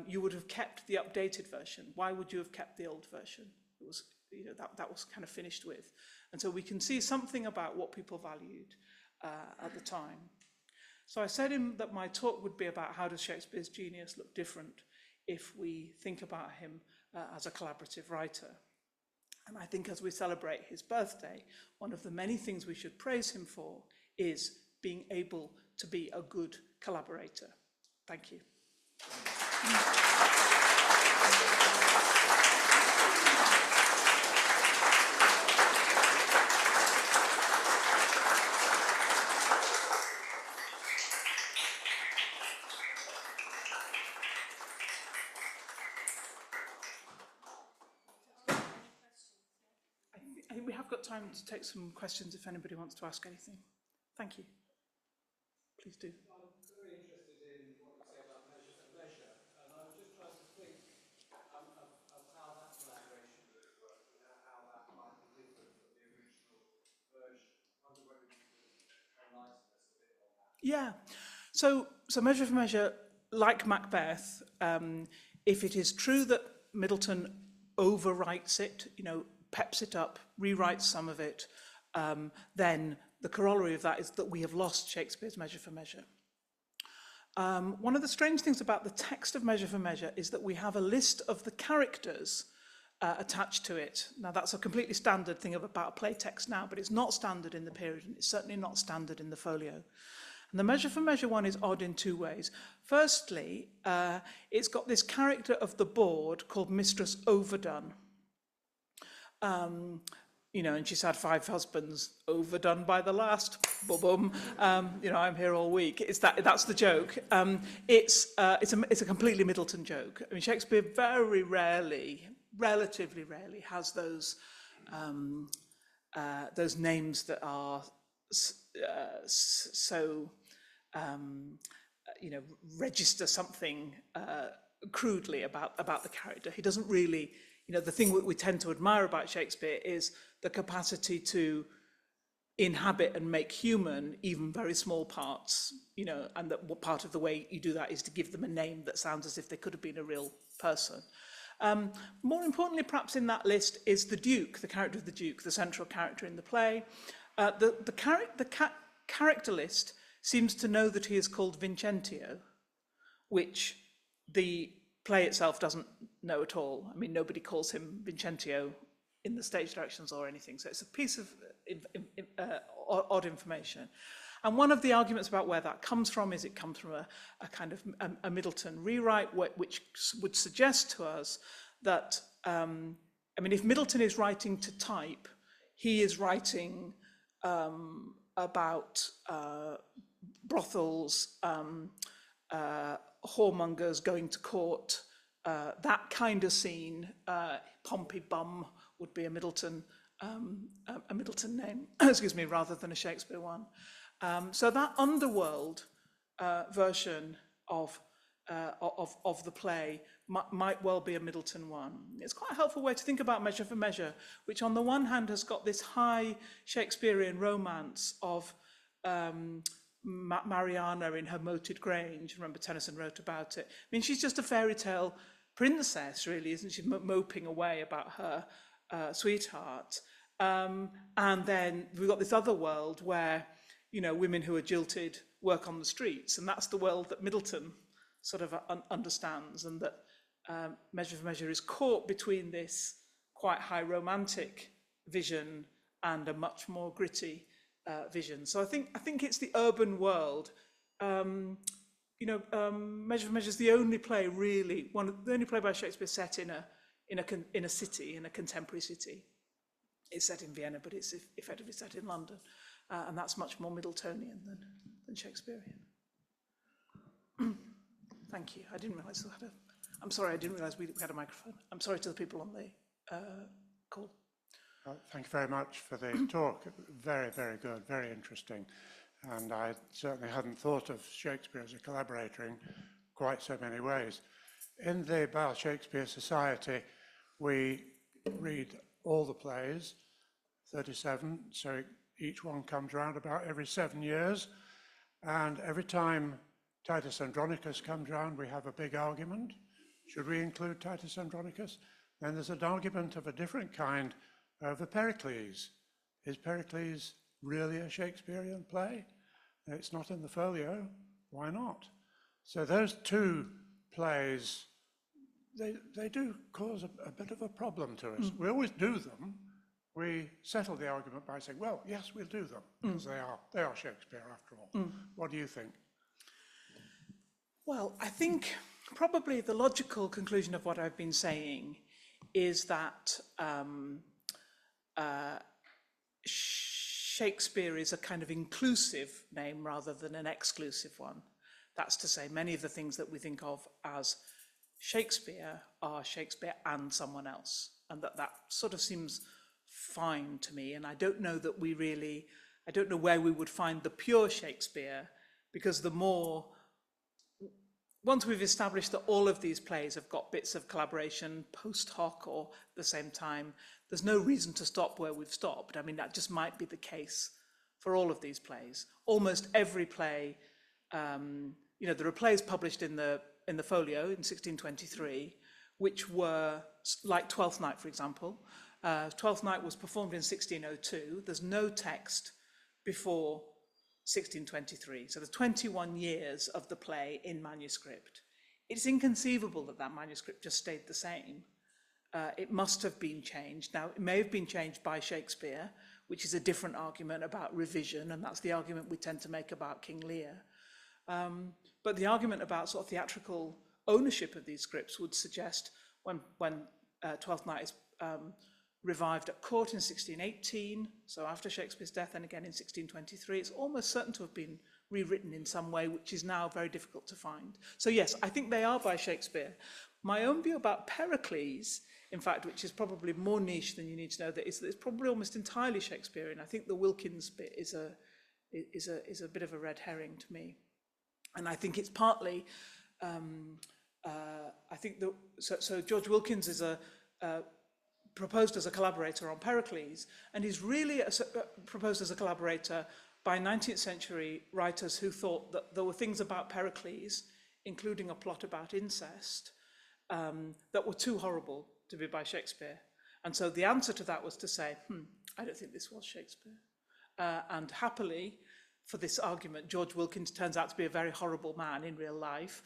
you would have kept the updated version. Why would you have kept the old version? It was, that was kind of finished with. And so we can see something about what people valued at the time. So I said that my talk would be about how does Shakespeare's genius look different if we think about him as a collaborative writer. And I think as we celebrate his birthday, one of the many things we should praise him for is being able to be a good collaborator. Thank you. I think we have got time to take some questions if anybody wants to ask anything. Thank you. Please do. I'm very interested in what you say about Measure for Measure, and I was just trying to think of how that collaboration would work and how that might be different from the original version. I wonder whether you could enlighten us a bit on that. Yeah. So Measure for Measure, like Macbeth, if it is true that Middleton overwrites it, peps it up, rewrites some of it, then the corollary of that is that we have lost Shakespeare's Measure for Measure. One of the strange things about the text of Measure for Measure is that we have a list of the characters attached to it. Now that's a completely standard thing about a play text now, but it's not standard in the period, and it's certainly not standard in the folio. And the Measure for Measure one is odd in 2 ways. Firstly, it's got this character of the board called Mistress Overdone. And she's had 5 husbands, overdone by the last, boom, I'm here all week. That's the joke. It's a completely Middleton joke. I mean, Shakespeare very rarely, relatively rarely, has those names that are register something crudely about the character. He doesn't really. The thing we tend to admire about Shakespeare is the capacity to inhabit and make human even very small parts, and that part of the way you do that is to give them a name that sounds as if they could have been a real person. More importantly, perhaps in that list is the Duke, the character of the Duke, the central character in the play. The character list seems to know that he is called Vincentio, which the play itself doesn't know at all. I mean, nobody calls him Vincentio in the stage directions or anything. So it's a piece of odd information. And one of the arguments about where that comes from is it comes from a kind of a Middleton rewrite, which would suggest to us that, if Middleton is writing to type, he is writing about brothels, whoremongers going to court, that kind of scene. Pompey Bum would be a Middleton name, excuse me, rather than a Shakespeare one. So that underworld version of the play might well be a Middleton one. It's quite a helpful way to think about Measure for Measure, which on the one hand has got this high Shakespearean romance of Mariana in her moated grange. Remember Tennyson wrote about it. I mean, she's just a fairy tale princess, really, isn't she, moping away about her sweetheart. And then we've got this other world where, you know, women who are jilted work on the streets, and that's the world that Middleton sort of understands, and that Measure for Measure is caught between this quite high romantic vision and a much more gritty vision. So I think it's the urban world. Measure for Measure is the only play really, the only play by Shakespeare set in a city, in a contemporary city. It's set in Vienna, but it's effectively set in London, and that's much more Middletonian than Shakespearean. Thank you. I didn't realise we had I'm sorry, I didn't realise we had a microphone. I'm sorry to the people on the call. Thank you very much for the talk. Very, very good, very interesting. And I certainly hadn't thought of Shakespeare as a collaborator in quite so many ways. In the BRLSI Shakespeare Society, we read all the plays, 37, so each one comes around about every 7 years. And every time Titus Andronicus comes around, we have a big argument. Should we include Titus Andronicus? Then there's an argument of a different kind over Pericles. Is Pericles really a Shakespearean play? It's not in the folio. Why not? So those two plays, they do cause a bit of a problem to us. We always do them. We settle the argument by saying, well, yes, we'll do them, because they are Shakespeare after all. What do you think? Well, I think probably the logical conclusion of what I've been saying is that Shakespeare is a kind of inclusive name rather than an exclusive one. That's to say, many of the things that we think of as Shakespeare are Shakespeare and someone else, and that sort of seems fine to me. And I don't know that I don't know where we would find the pure Shakespeare, because once we've established that all of these plays have got bits of collaboration post hoc or at the same time, there's no reason to stop where we've stopped. I mean, that just might be the case for all of these plays. Almost every play, there are plays published in the folio in 1623, which were like Twelfth Night, for example. Twelfth Night was performed in 1602. There's no text before 1623, so there's 21 years of the play in manuscript. It's inconceivable that that manuscript just stayed the same. It must have been changed. Now, it may have been changed by Shakespeare, which is a different argument about revision, and that's the argument we tend to make about King Lear. But the argument about sort of theatrical ownership of these scripts would suggest when Twelfth Night is revived at court in 1618, so after Shakespeare's death, and again in 1623, it's almost certain to have been rewritten in some way, which is now very difficult to find. So yes, I think they are by Shakespeare. My own view about Pericles, in fact, which is probably more niche than you need to know, that it's probably almost entirely Shakespearean. I think the Wilkins bit is a bit of a red herring to me, and I think it's partly. I think so George Wilkins is proposed as a collaborator on Pericles, and he's really proposed as a collaborator by 19th century writers who thought that there were things about Pericles, including a plot about incest, that were too horrible to be by Shakespeare. And so the answer to that was to say, I don't think this was Shakespeare. And happily, for this argument, George Wilkins turns out to be a very horrible man in real life,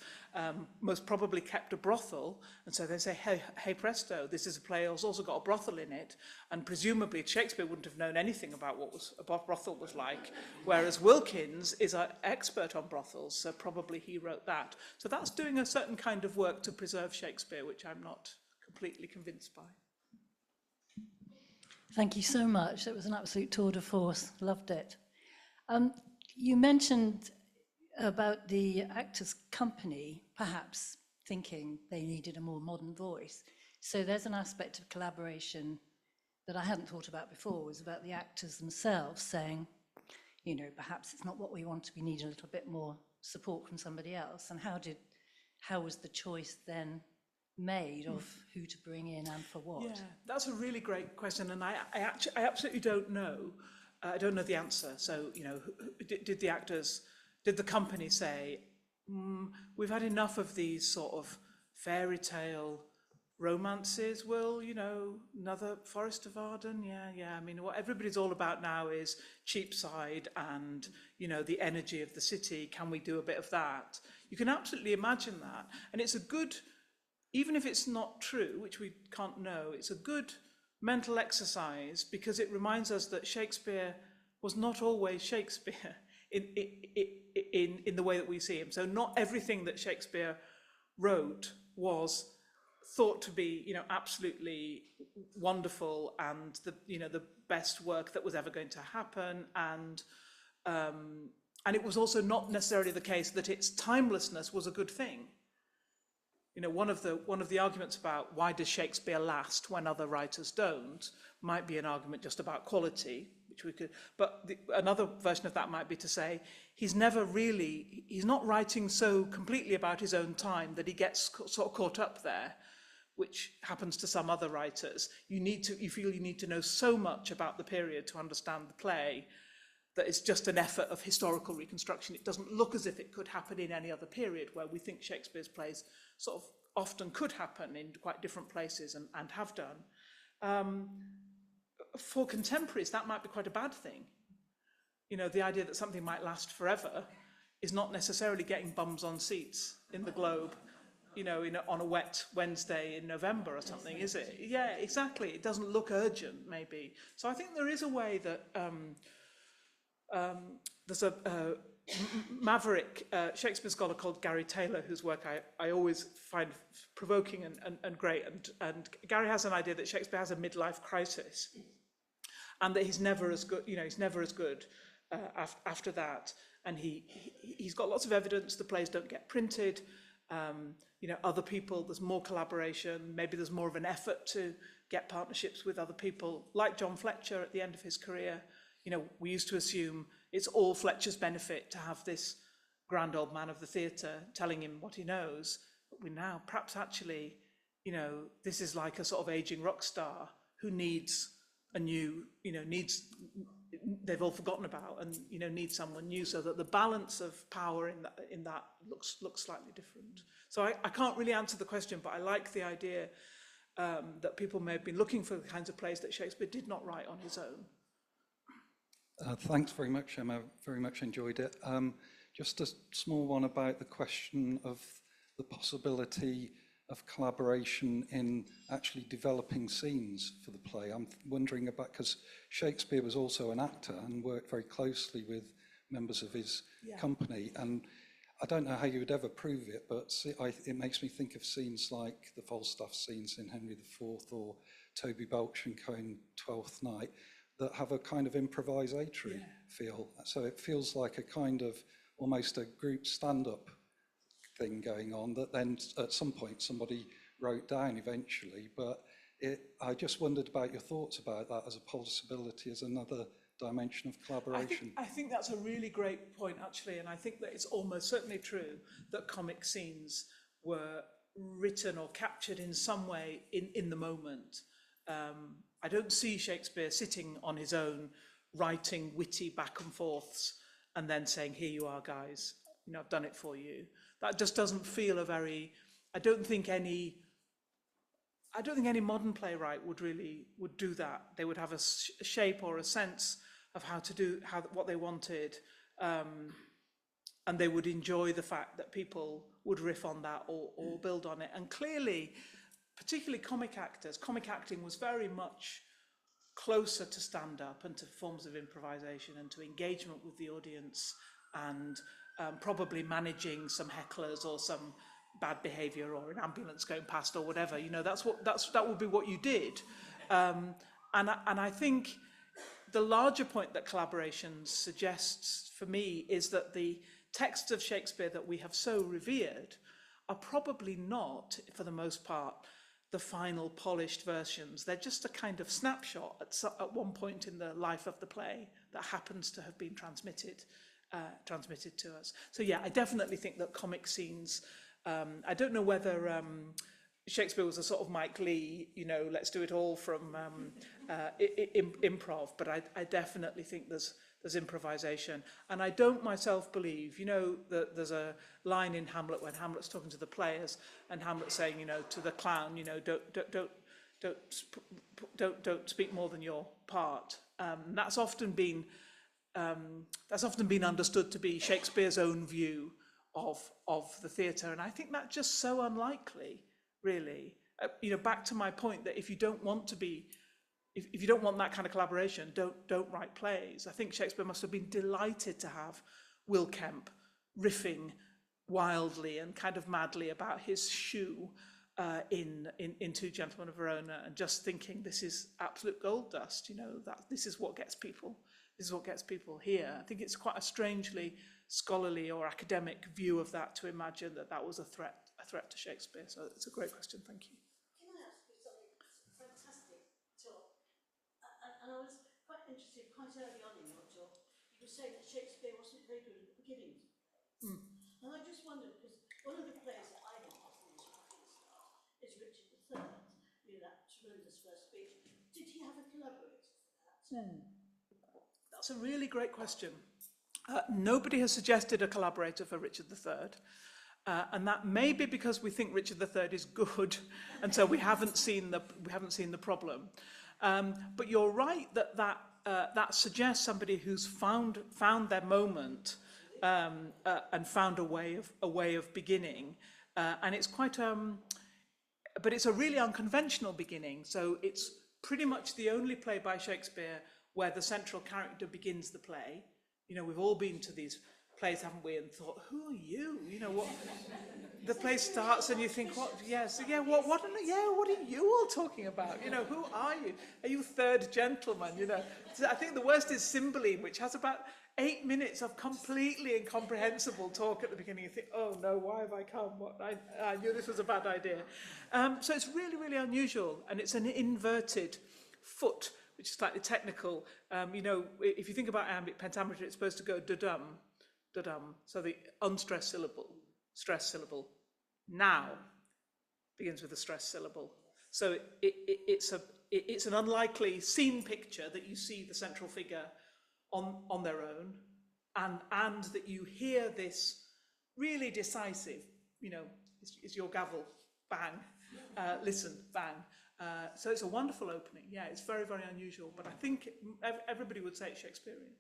most probably kept a brothel, and so they say, hey presto, this is a play that's also got a brothel in it, and presumably Shakespeare wouldn't have known anything about what a brothel was like, whereas Wilkins is an expert on brothels, so probably he wrote that. So that's doing a certain kind of work to preserve Shakespeare, which I'm not completely convinced by. Thank you so much. It was an absolute tour de force. Loved it. You mentioned about the Actors' Company perhaps thinking they needed a more modern voice. So there's an aspect of collaboration that I hadn't thought about before, was about the actors themselves saying, perhaps it's not what we want, we need a little bit more support from somebody else. And how was the choice then made of who to bring in and for what? Yeah, that's a really great question, and I absolutely don't know. I don't know the answer. So, you know, did the actors, did the company say, we've had enough of these sort of fairy tale romances? Will, you know, another Forest of Arden? Yeah. I mean, what everybody's all about now is Cheapside and, you know, the energy of the city. Can we do a bit of that? You can absolutely imagine that, and it's a good. Even if it's not true, which we can't know, it's a good mental exercise because it reminds us that Shakespeare was not always Shakespeare in the way that we see him. So not everything that Shakespeare wrote was thought to be, you know, absolutely wonderful and the best work that was ever going to happen. And it was also not necessarily the case that its timelessness was a good thing. You know, one of the arguments about why does Shakespeare last when other writers don't might be an argument just about quality, which we could. But another version of that might be to say he's not writing so completely about his own time that he gets sort of caught up there, which happens to some other writers. You feel you need to know so much about the period to understand the play that it's just an effort of historical reconstruction. It doesn't look as if it could happen in any other period, where we think Shakespeare's plays sort of often could happen in quite different places and have done. For contemporaries, that might be quite a bad thing. You know, the idea that something might last forever is not necessarily getting bums on seats in the Globe, you know, on a wet Wednesday in November or something, is it? Yeah, exactly. It doesn't look urgent, maybe. So I think there is a way that there's a maverick Shakespeare scholar called Gary Taylor, whose work I always find provoking and great. And Gary has an idea that Shakespeare has a midlife crisis, and that he's never as good. You know, he's never as good after that. And he's got lots of evidence. The plays don't get printed. You know, other people. There's more collaboration. Maybe there's more of an effort to get partnerships with other people, like John Fletcher at the end of his career. You know, we used to assume it's all Fletcher's benefit to have this grand old man of the theatre telling him what he knows. But we now, perhaps actually, you know, this is like a sort of aging rock star who needs a new, you know, they've all forgotten about, and, you know, needs someone new, so that the balance of power in that looks slightly different. So I can't really answer the question, but I like the idea that people may have been looking for the kinds of plays that Shakespeare did not write on his own. Thanks very much, Emma. Very much enjoyed it. Just a small one about the question of the possibility of collaboration in actually developing scenes for the play. I'm wondering about, because Shakespeare was also an actor and worked very closely with members of his company. And I don't know how you would ever prove it, but it makes me think of scenes like the Falstaff scenes in Henry IV or Toby Belch and Co in Twelfth Night, that have a kind of improvisatory feel. So it feels like a kind of almost a group stand-up thing going on that then at some point somebody wrote down eventually. But I just wondered about your thoughts about that as a possibility, as another dimension of collaboration. I think that's a really great point, actually, and I think that it's almost certainly true that comic scenes were written or captured in some way in the moment. I don't see Shakespeare sitting on his own, writing witty back and forths, and then saying, "Here you are, guys. You know, I've done it for you." That just doesn't feel a very. I don't think any modern playwright would do that. They would have a shape or a sense of what they wanted, and they would enjoy the fact that people would riff on that or build on it. And clearly, particularly comic acting was very much closer to stand-up and to forms of improvisation and to engagement with the audience, and probably managing some hecklers or some bad behaviour or an ambulance going past or whatever. You know, that would be what you did. And I think the larger point that collaboration suggests for me is that the texts of Shakespeare that we have so revered are probably not, for the most part, the final polished versions. They're just a kind of snapshot at one point in the life of the play that happens to have been transmitted to us. So yeah, I definitely think that comic scenes, I don't know whether Shakespeare was a sort of Mike Leigh, you know, let's do it all from improv, but I definitely think there's improvisation. And I don't myself believe, you know, that there's a line in Hamlet when Hamlet's talking to the players and Hamlet's saying, you know, to the clown, you know, don't speak more than your part. That's often been understood to be Shakespeare's own view of the theatre, and I think that's just so unlikely, really. You know, back to my point that if you don't want to be, if you don't want that kind of collaboration, don't write plays. I think Shakespeare must have been delighted to have Will Kemp riffing wildly and kind of madly about his shoe in Two Gentlemen of Verona, and just thinking this is absolute gold dust. You know, that this is what gets people. This is what gets people here. I think it's quite a strangely scholarly or academic view of that to imagine that that was a threat to Shakespeare. So it's a great question. Thank you. Can I ask you something? Fantastic talk. And I was quite interested quite early on in your talk. You were saying that Shakespeare wasn't very good at the beginning. And I just wondered, because one of the plays that I think has the most popular start is Richard III, you know, that tremendous first speech. Did he have a collaborator for that? That's a really great question. Nobody has suggested a collaborator for Richard III. And that may be because we think Richard III is good, and so we haven't seen the problem. But you're right that suggests somebody who's found their moment and found a way of beginning, and it's quite but it's a really unconventional beginning. So it's pretty much the only play by Shakespeare where the central character begins the play. You know, we've all been to these plays, haven't we, and thought, who are you? You know, what the play starts and you think, what are you all talking about? You know, who are you? Are you third gentleman? You know, I think the worst is Cymbeline, which has about 8 minutes of completely incomprehensible talk at the beginning. You think, oh no, why have I come? I knew this was a bad idea. So it's really, really unusual, and it's an inverted foot, which is slightly technical. You know, if you think about iambic pentameter, it's supposed to go da-dum, da-dum. So the unstressed syllable, stressed syllable, now begins with a stressed syllable. So it's an unlikely scene picture that you see the central figure on their own, and that you hear this really decisive, you know, is your gavel, bang, listen, bang. So it's a wonderful opening. Yeah, it's very, very unusual, but I think everybody would say it's Shakespearean.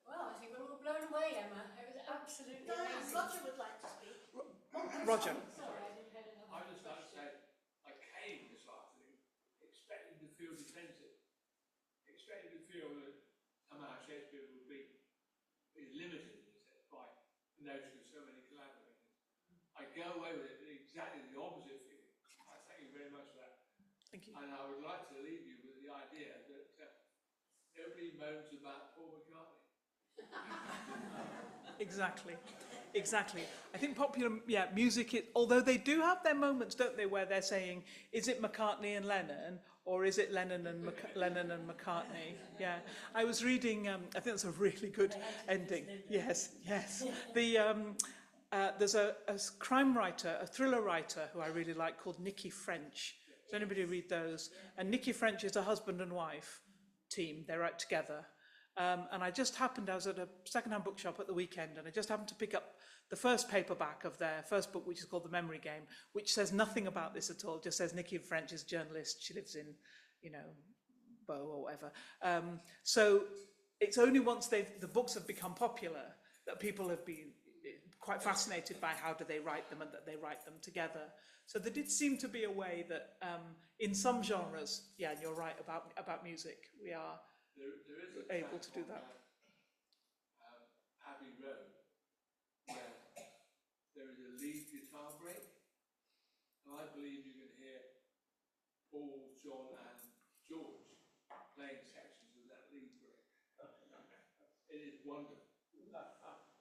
Well, I think we're all blown away, Emma. It was absolutely amazing. Roger would like to speak. Roger. Sorry, I didn't hear another I just like to question. say, I came this afternoon expecting to feel defensive, expecting to feel that somehow Shakespeare would be limited by the notion of so many collaborators. I go away with it exactly the opposite feeling. I thank you very much for that. Thank you. And I would like to leave you with the idea that nobody moans about Paul McCartney. Exactly. I think popular music, although they do have their moments, don't they, where they're saying, is it McCartney and Lennon, or is it Lennon and McCartney? Yeah, I was reading. I think that's a really good ending. Yes. There's a crime writer, a thriller writer who I really like called Nikki French. Does anybody read those? And Nikki French is a husband and wife team. They write together. And I was at a second-hand bookshop at the weekend, and I just happened to pick up the first paperback of their first book, which is called The Memory Game, which says nothing about this at all. Just says Nikki French is a journalist. She lives in, you know, Bow or whatever. So it's only once the books have become popular that people have been quite fascinated by how do they write them, and that they write them together. So there did seem to be a way that in some genres, yeah, and you're right about music, we are There is able to do that. Abbey Road, where there is a lead guitar break, and I believe you can hear Paul, John, and George playing sections of that lead break. It is wonderful.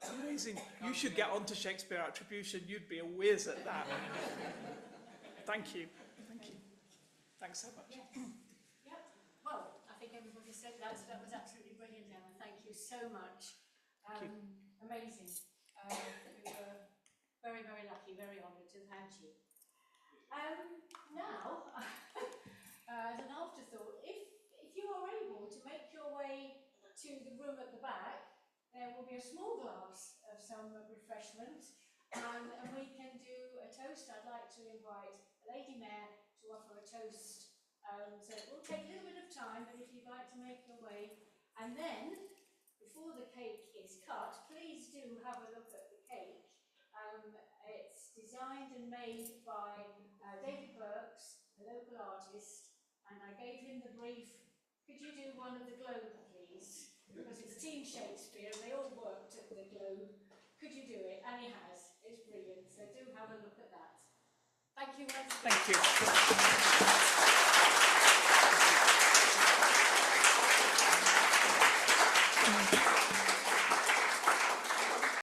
It's amazing. You should get onto Shakespeare Attribution. You'd be a whiz at that. Thank you. Thanks so much. Yep. Well, I think everybody said that, so that was absolutely brilliant, Emma. Thank you so much. Thank you. Amazing. We were Very, very lucky, very honoured to have had you. Now, as an afterthought, if you are able to make your way to the room at the back, there will be a small glass of some refreshment, and we can do a toast. I'd like to invite Lady Mayor to offer a toast. So it will take a little bit of time, but if you'd like to make your way, and then before the cake is cut, please do have a look at the cake. It's designed and made by David Burks, a local artist, and I gave him the brief. Could you do one of the Globe, please? Because it's Team Shakespeare and they all worked at the Globe. Could you do it? And he has. It's brilliant. So do have a look at that. Thank you once again. Thank you.